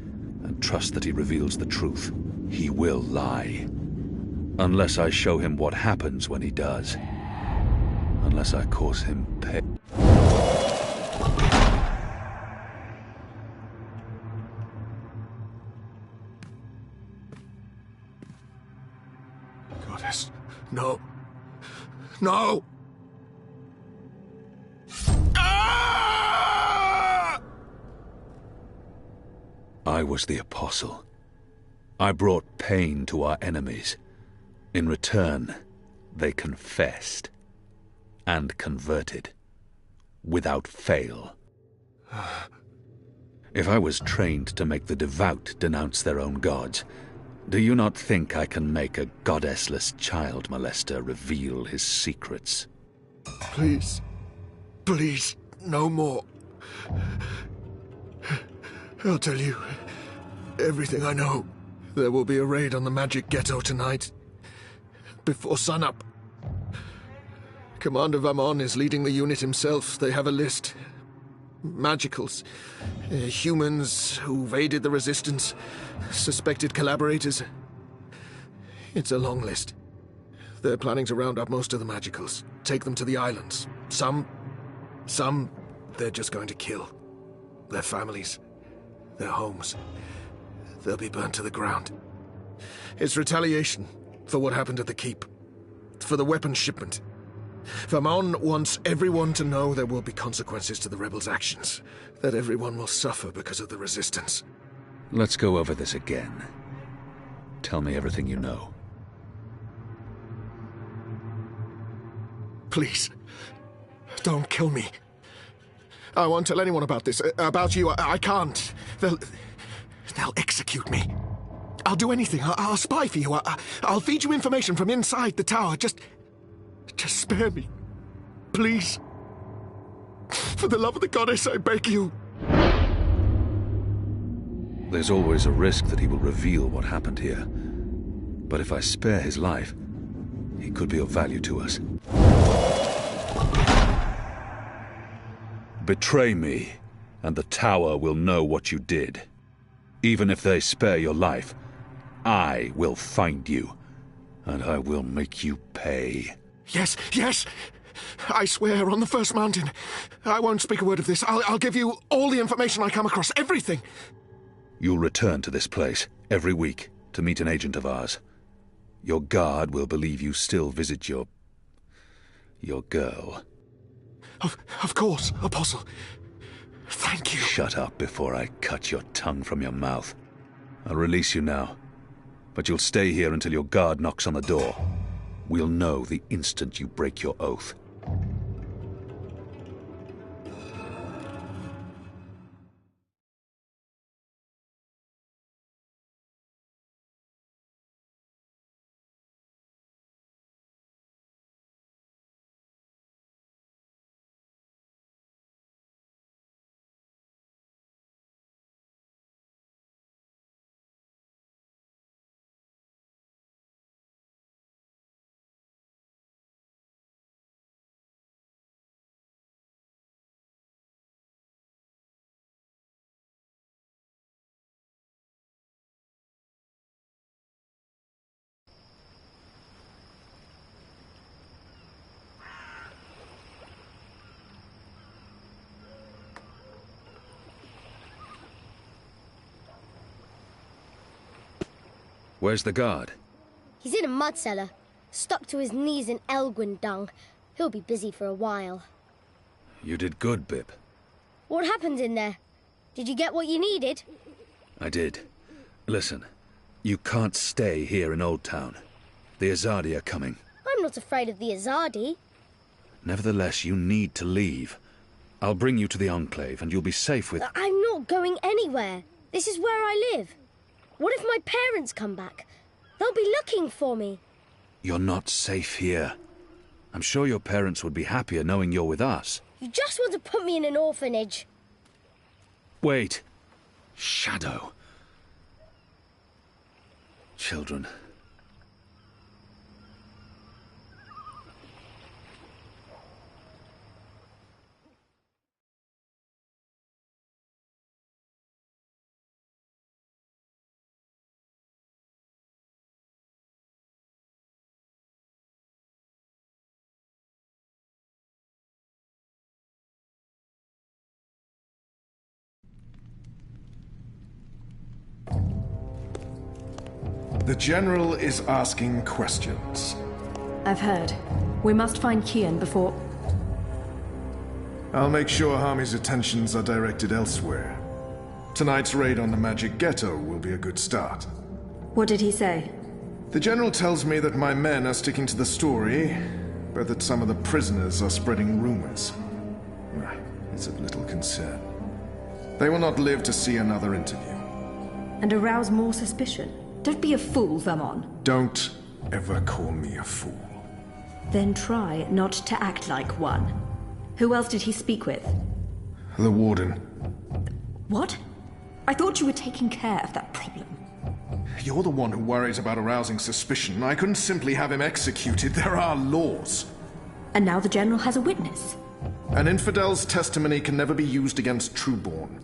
and trust that he reveals the truth. He will lie. Unless I show him what happens when he does. Unless I cause him pain. Goddess, no. No! I was the apostle. I brought pain to our enemies. In return, they confessed and converted, without fail. If I was trained to make the devout denounce their own gods, do you not think I can make a goddessless child molester reveal his secrets? Please. Please, no more. I'll tell you everything I know. There will be a raid on the magic ghetto tonight, before sunup. Commander Vamon is leading the unit himself. They have a list. Magicals, humans who've aided the resistance, suspected collaborators. It's a long list. They're planning to round up most of the magicals, take them to the islands. Some they're just going to kill. Their families, their homes. They'll be burnt to the ground. It's retaliation for what happened at the keep, for the weapons shipment. Vamon wants everyone to know there will be consequences to the rebels' actions, that everyone will suffer because of the resistance. Let's go over this again. Tell me everything you know. Please, don't kill me. I won't tell anyone about this, about you. I can't. They'll execute me. I'll do anything. I'll spy for you. I'll feed you information from inside the tower. Just spare me. Please. For the love of the goddess, I beg you. There's always a risk that he will reveal what happened here. But if I spare his life, he could be of value to us. Betray me, and the tower will know what you did. Even if they spare your life, I will find you, and I will make you pay. Yes, yes! I swear on the first mountain. I won't speak a word of this. I'll give you all the information I come across, everything. You'll return to this place every week to meet an agent of ours. Your guard will believe you still visit your Your girl. Of course, Apostle. Thank you. Shut up before I cut your tongue from your mouth. I'll release you now, but you'll stay here until your guard knocks on the door. We'll know the instant you break your oath. Where's the guard? He's in a mud cellar, stuck to his knees in Elgwyn dung. He'll be busy for a while. You did good, Bib. What happened in there? Did you get what you needed? I did. Listen, you can't stay here in Old Town. The Azadi are coming. I'm not afraid of the Azadi. Nevertheless, you need to leave. I'll bring you to the Enclave, and you'll be safe with... I'm not going anywhere. This is where I live. What if my parents come back? They'll be looking for me. You're not safe here. I'm sure your parents would be happier knowing you're with us. You just want to put me in an orphanage. Wait. Shadow. Children. The General is asking questions. I've heard. We must find Kian before... I'll make sure Harmy's attentions are directed elsewhere. Tonight's raid on the Magic Ghetto will be a good start. What did he say? The General tells me that my men are sticking to the story, but that some of the prisoners are spreading rumors. It's of little concern. They will not live to see another interview. And arouse more suspicion? Don't be a fool, Vermon. Don't ever call me a fool. Then try not to act like one. Who else did he speak with? The Warden. What? I thought you were taking care of that problem. You're the one who worries about arousing suspicion. I couldn't simply have him executed. There are laws. And now the General has a witness. An infidel's testimony can never be used against Trueborn.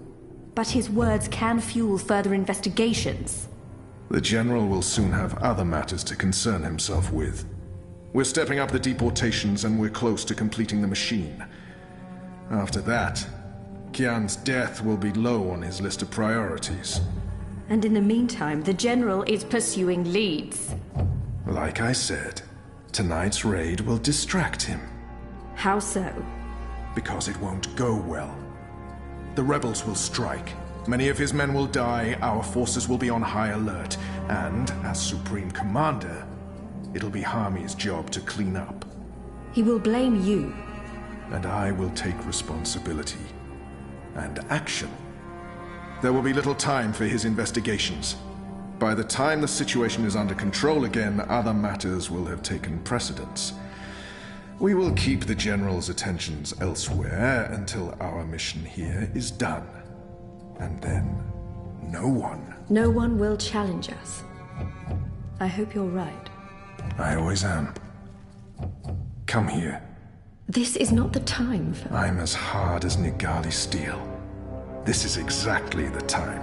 But his words can fuel further investigations. The General will soon have other matters to concern himself with. We're stepping up the deportations and we're close to completing the machine. After that, Kian's death will be low on his list of priorities. And in the meantime, the General is pursuing leads. Like I said, tonight's raid will distract him. How so? Because it won't go well. The rebels will strike. Many of his men will die, our forces will be on high alert, and, as Supreme Commander, it'll be Harmy's job to clean up. He will blame you. And I will take responsibility. And action. There will be little time for his investigations. By the time the situation is under control again, other matters will have taken precedence. We will keep the General's attentions elsewhere until our mission here is done. And then, no one... No one will challenge us. I hope you're right. I always am. Come here. This is not the time for... I'm as hard as Nigali steel. This is exactly the time.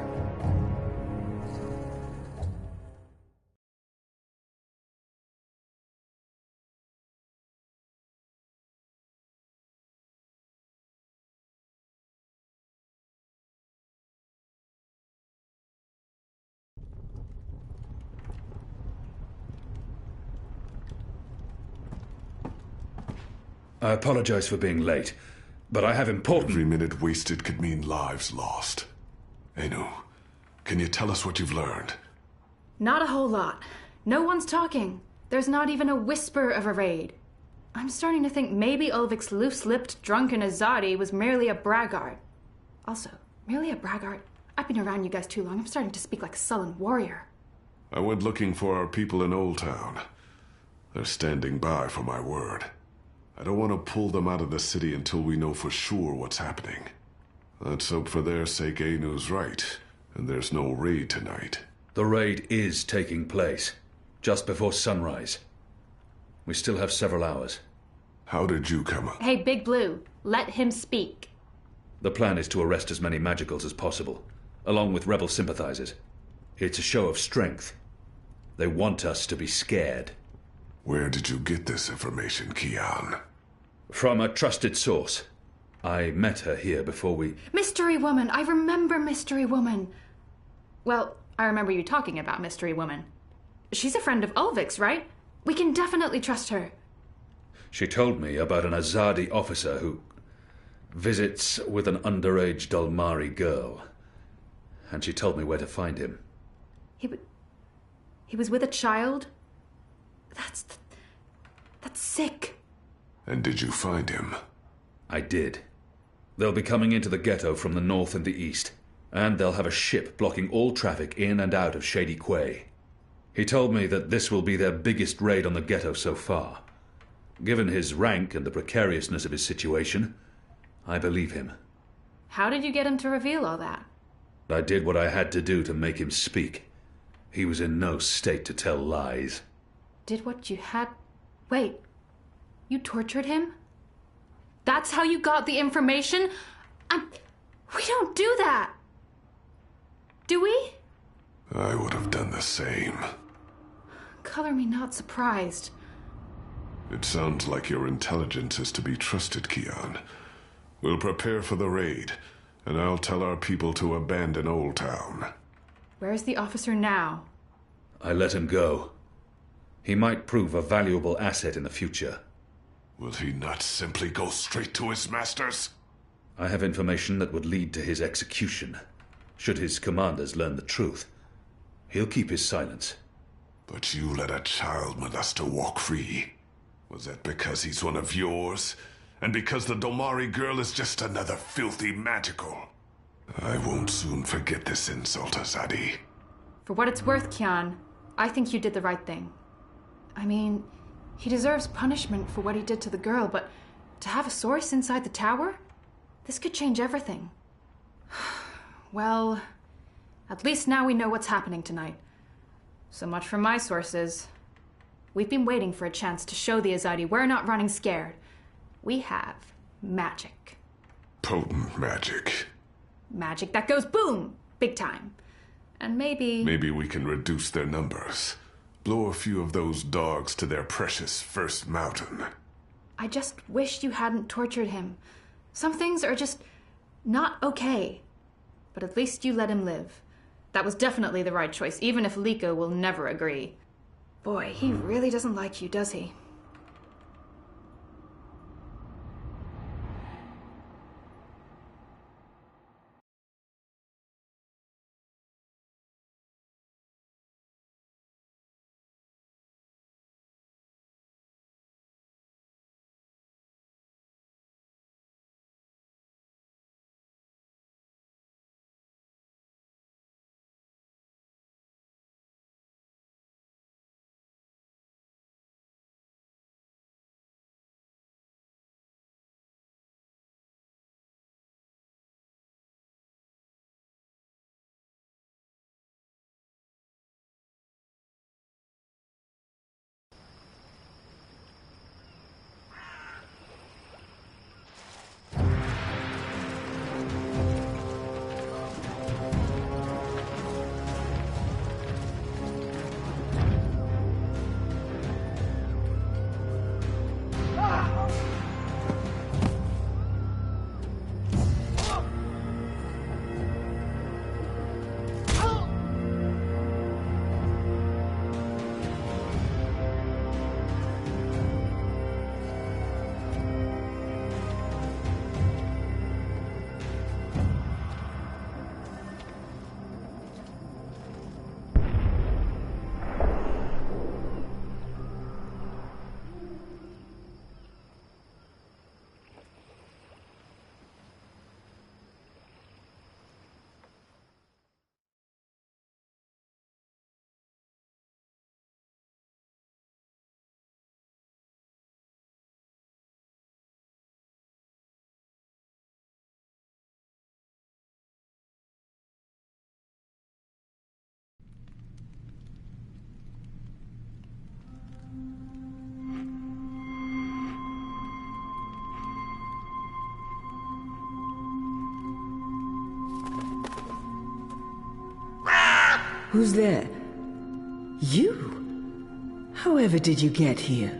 I apologize for being late, but I have important... Every minute wasted could mean lives lost. Anu, can you tell us what you've learned? Not a whole lot. No one's talking. There's not even a whisper of a raid. I'm starting to think maybe Ulvik's loose-lipped, drunken Azadi was merely a braggart. Also, merely a braggart? I've been around you guys too long. I'm starting to speak like a sullen warrior. I went looking for our people in Old Town. They're standing by for my word. I don't want to pull them out of the city until we know for sure what's happening. Let's hope for their sake Anu's right, and there's no raid tonight. The raid is taking place, just before sunrise. We still have several hours. How did you come up? Hey, Big Blue, let him speak. The plan is to arrest as many magicals as possible, along with rebel sympathizers. It's a show of strength. They want us to be scared. Where did you get this information, Kian? From a trusted source. I met her here before we... Mystery Woman! I remember Mystery Woman! Well, I remember you talking about Mystery Woman. She's a friend of Ulvik's, right? We can definitely trust her. She told me about an Azadi officer who visits with an underage Dalmari girl. And she told me where to find him. He was with a child? That's sick. And did you find him? I did. They'll be coming into the ghetto from the north and the east, and they'll have a ship blocking all traffic in and out of Shady Quay. He told me that this will be their biggest raid on the ghetto so far. Given his rank and the precariousness of his situation, I believe him. How did you get him to reveal all that? I did what I had to do to make him speak. He was in no state to tell lies. Did what you had... Wait, you tortured him? That's how you got the information? We don't do that! Do we? I would have done the same. Color me not surprised. It sounds like your intelligence is to be trusted, Kian. We'll prepare for the raid, and I'll tell our people to abandon Old Town. Where's the officer now? I let him go. He might prove a valuable asset in the future. Will he not simply go straight to his masters? I have information that would lead to his execution. Should his commanders learn the truth, he'll keep his silence. But you let a child molester walk free. Was that because he's one of yours? And because the Domari girl is just another filthy magical? I won't soon forget this insult, Azadi. For what it's worth, Kian, I think you did the right thing. I mean, he deserves punishment for what he did to the girl, but to have a source inside the tower? This could change everything. Well, at least now we know what's happening tonight. So much for my sources. We've been waiting for a chance to show the Azadi we're not running scared. We have magic. Potent magic. Magic that goes boom! Big time. And maybe... Maybe we can reduce their numbers. Blow a few of those dogs to their precious first mountain. I just wish you hadn't tortured him. Some things are just not okay. But at least you let him live. That was definitely the right choice, even if Liko will never agree. Boy, he really doesn't like you, does he? Who's there? You? However did you get here?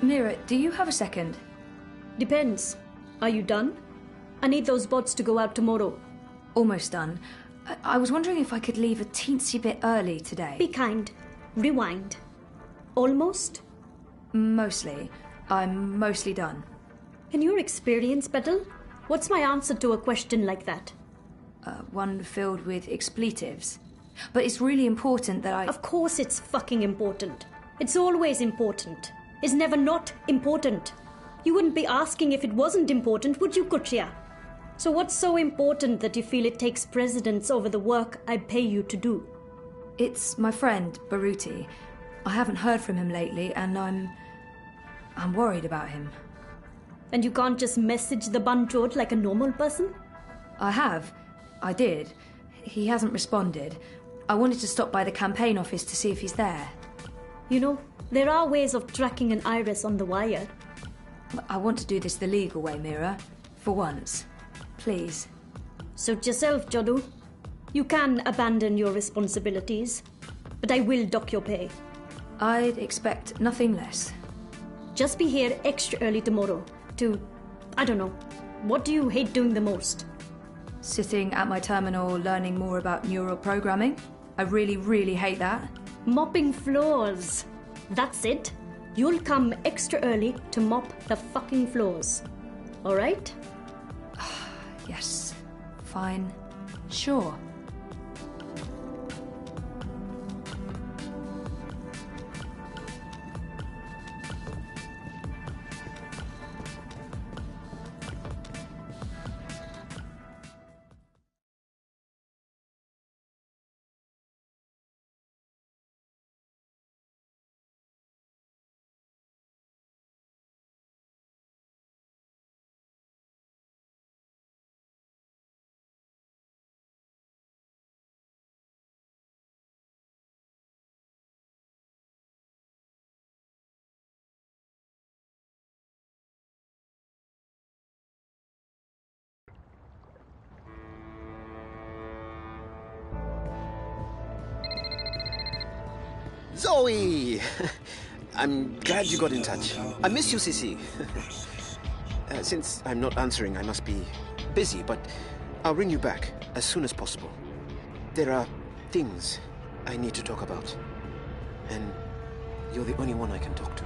Mira, do you have a second? Depends. Are you done? I need those bots to go out tomorrow. Almost done. I was wondering if I could leave a teensy bit early today. Be kind. Rewind. Almost? Mostly. I'm mostly done. In your experience, Petal, what's my answer to a question like that? One filled with expletives. But it's really important that I... Of course it's fucking important. It's always important. It's never not important. You wouldn't be asking if it wasn't important, would you, Kuchia? So what's so important that you feel it takes precedence over the work I pay you to do? It's my friend, Baruti. I haven't heard from him lately, and I'm worried about him. And you can't just message the Banjod like a normal person? I have. I did. He hasn't responded. I wanted to stop by the campaign office to see if he's there. You know, there are ways of tracking an iris on the wire. I want to do this the legal way, Mira. For once. Please. Suit yourself, Jodu. You can abandon your responsibilities, but I will dock your pay. I'd expect nothing less. Just be here extra early tomorrow to, I don't know, what do you hate doing the most? Sitting at my terminal learning more about neural programming. I really, really hate that. Mopping floors. That's it. You'll come extra early to mop the fucking floors. All right? Yes. Fine. Sure. Zoe! I'm glad you got in touch. I miss you, Sissy. Since I'm not answering, I must be busy, but I'll ring you back as soon as possible. There are things I need to talk about, and you're the only one I can talk to.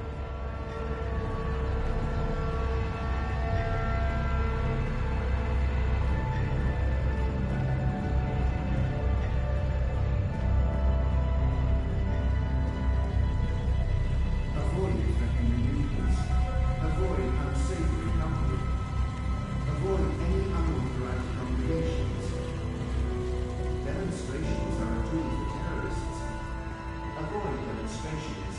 Avoid threatening neighbors. Avoid unsavory company. Avoid any unauthorized congregations. Demonstrations are a tool for terrorists. Avoid demonstrations.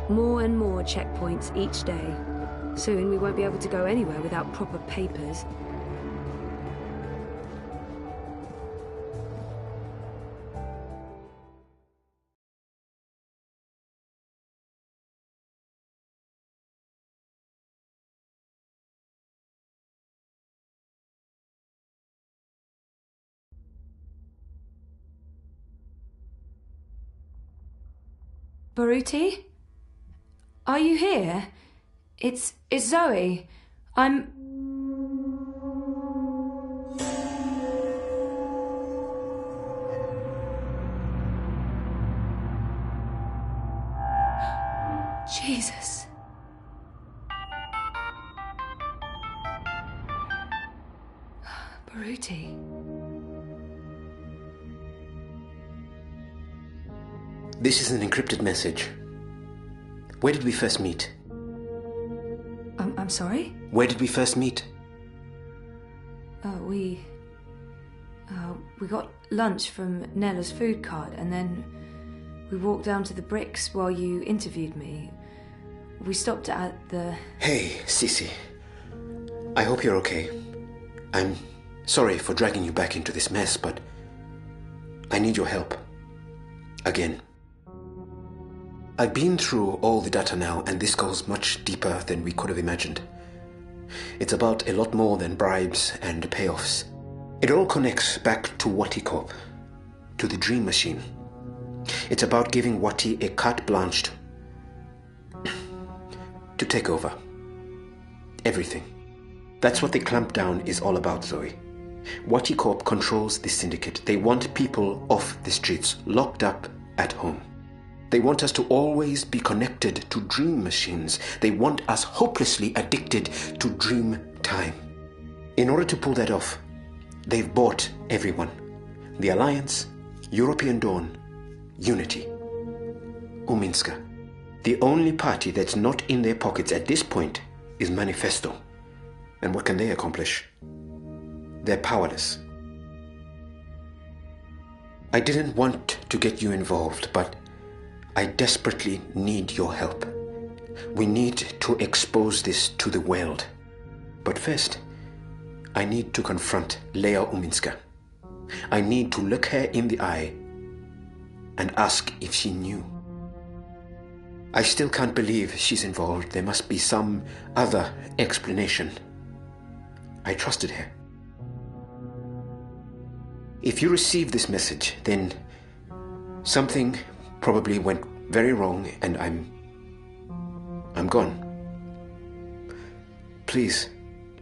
More and more checkpoints each day. Soon we won't be able to go anywhere without proper papers. Baruti? Are you here? It's Zoe. I'm... Jesus. Baruti. This is an encrypted message. Where did we first meet? I'm sorry? Where did we first meet? We got lunch from Nella's food cart, and then we walked down to the bricks while you interviewed me. We stopped at the... Hey, Sissy. I hope you're okay. I'm sorry for dragging you back into this mess, but I need your help. Again. I've been through all the data now, and this goes much deeper than we could have imagined. It's about a lot more than bribes and payoffs. It all connects back to Wati Corp, to the Dream Machine. It's about giving Wati a carte blanche to take over. Everything. That's what the clampdown is all about, Zoe. Wati Corp controls the syndicate. They want people off the streets, locked up at home. They want us to always be connected to dream machines. They want us hopelessly addicted to dream time. In order to pull that off, they've bought everyone. The Alliance, European Dawn, Unity, Uminska. The only party that's not in their pockets at this point is Manifesto. And what can they accomplish? They're powerless. I didn't want to get you involved, but I desperately need your help. We need to expose this to the world. But first, I need to confront Leia Uminska. I need to look her in the eye and ask if she knew. I still can't believe she's involved. There must be some other explanation. I trusted her. If you receive this message, then something probably went very wrong, and I'm gone. Please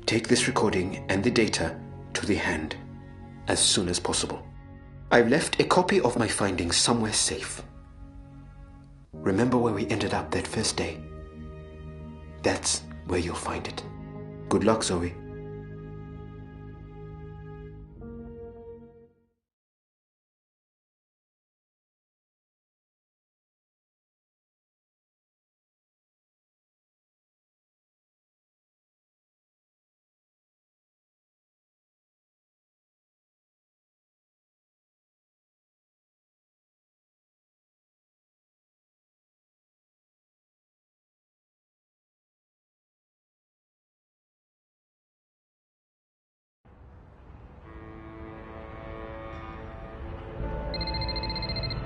take this recording and the data to the hand as soon as possible. I've left a copy of my findings somewhere safe. Remember where we ended up that first day? That's where you'll find it. Good luck, Zoe.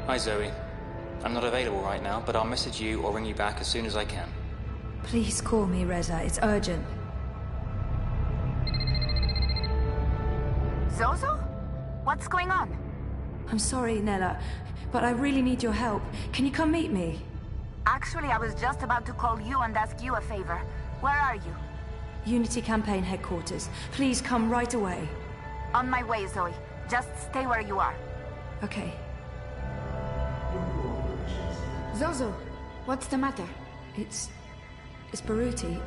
Hi, Zoe. I'm not available right now, but I'll message you or ring you back as soon as I can. Please call me, Reza. It's urgent. Zozo? What's going on? I'm sorry, Nella, but I really need your help. Can you come meet me? Actually, I was just about to call you and ask you a favor. Where are you? Unity Campaign Headquarters. Please come right away. On my way, Zoe. Just stay where you are. Okay. Zozo, what's the matter? It's Baruti.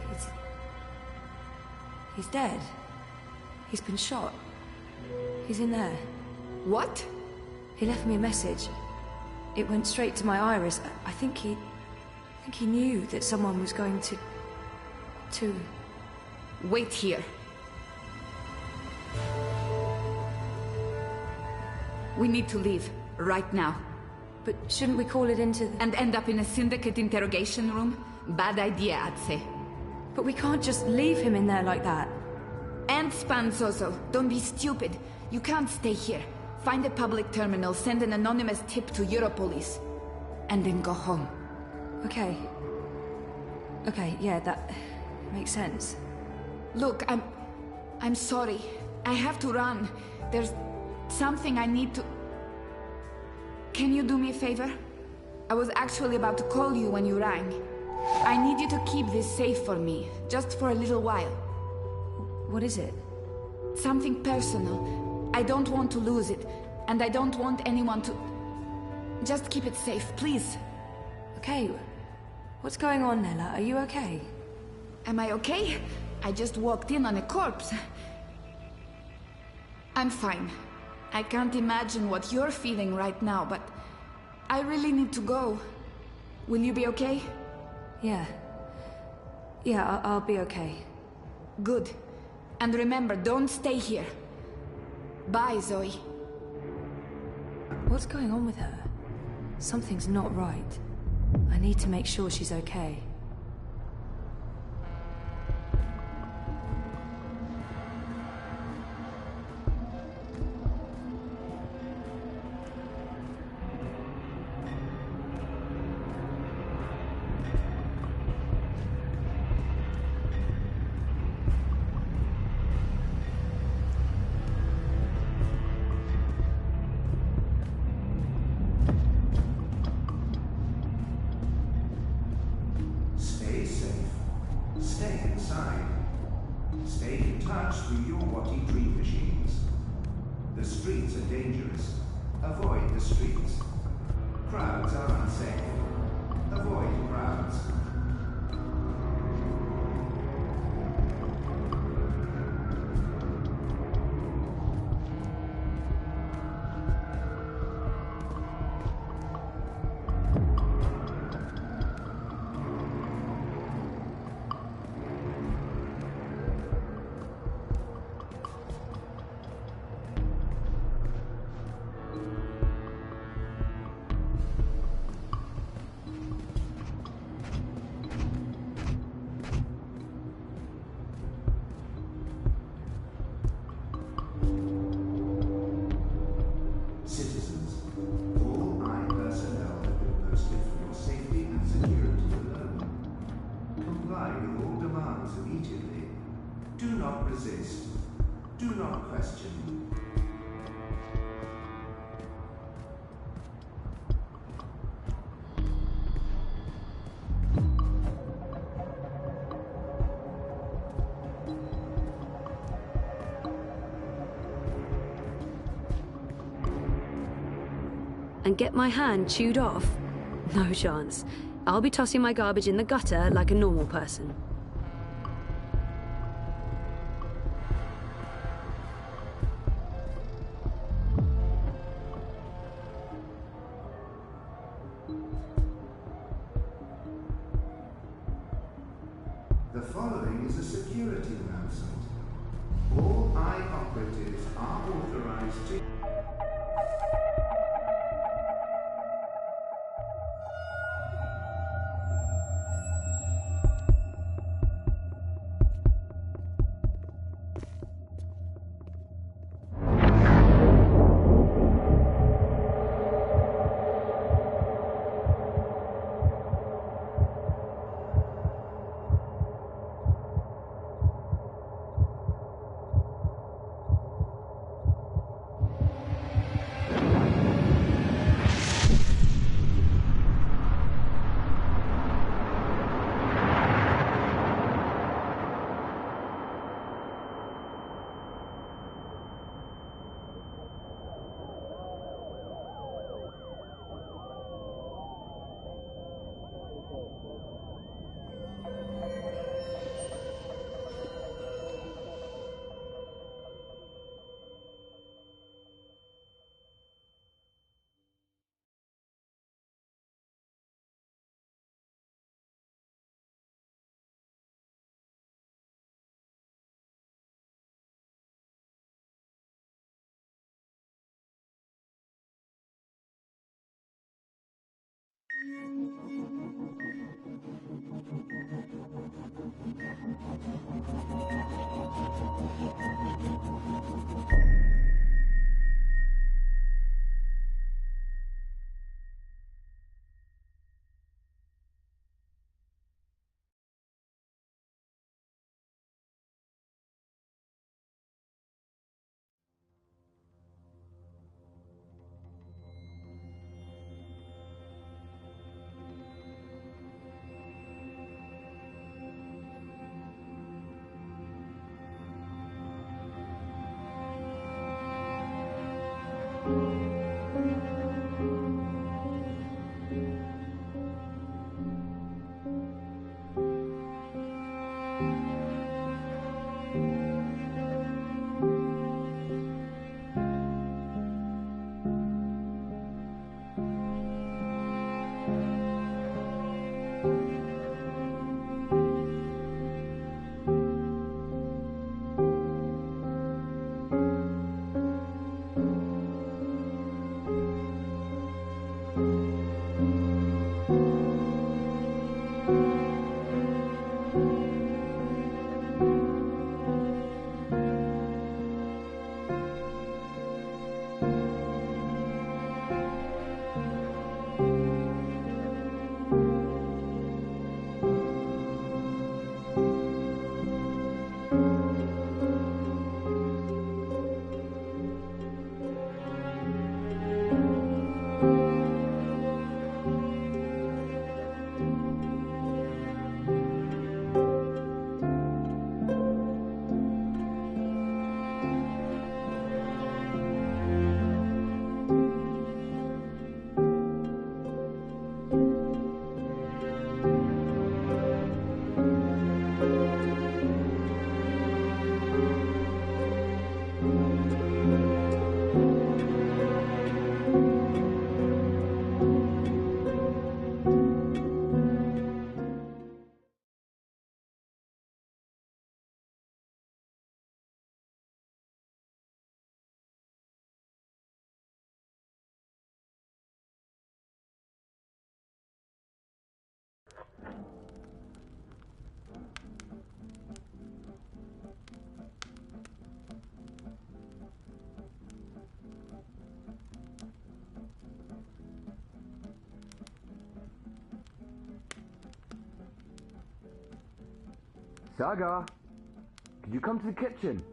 He's dead. He's been shot. He's in there. What? He left me a message. It went straight to my iris. I think he knew that someone was going to... Wait here. We need to leave, right now. But shouldn't we call it into the... And end up in a syndicate interrogation room? Bad idea, I'd say. But we can't just leave him in there like that. And span, Zozo. Don't be stupid. You can't stay here. Find a public terminal, send an anonymous tip to Europolice. And then go home. Okay. Okay, yeah, that makes sense. Look, I'm sorry. I have to run. There's something I need to... Can you do me a favor? I was actually about to call you when you rang. I need you to keep this safe for me, just for a little while. What is it? Something personal. I don't want to lose it, and I don't want anyone to... Just keep it safe, please. Okay. What's going on, Nella? Are you okay? Am I okay? I just walked in on a corpse. I'm fine. I can't imagine what you're feeling right now, but I really need to go. Will you be okay? Yeah. Yeah, I'll be okay. Good. And remember, don't stay here. Bye, Zoe. What's going on with her? Something's not right. I need to make sure she's okay. Stay safe. Stay inside. Stay in touch with your Wati dream machines. The streets are dangerous. Avoid the streets. Crowds are unsafe. Avoid crowds. Citizens, all I personnel have been posted for your safety and security alone. Comply with all demands immediately. Do not resist. Do not question. And get my hand chewed off? No chance. I'll be tossing my garbage in the gutter like a normal person. The following is a security announcement. All I operatives are authorized to... Saga, could you come to the kitchen?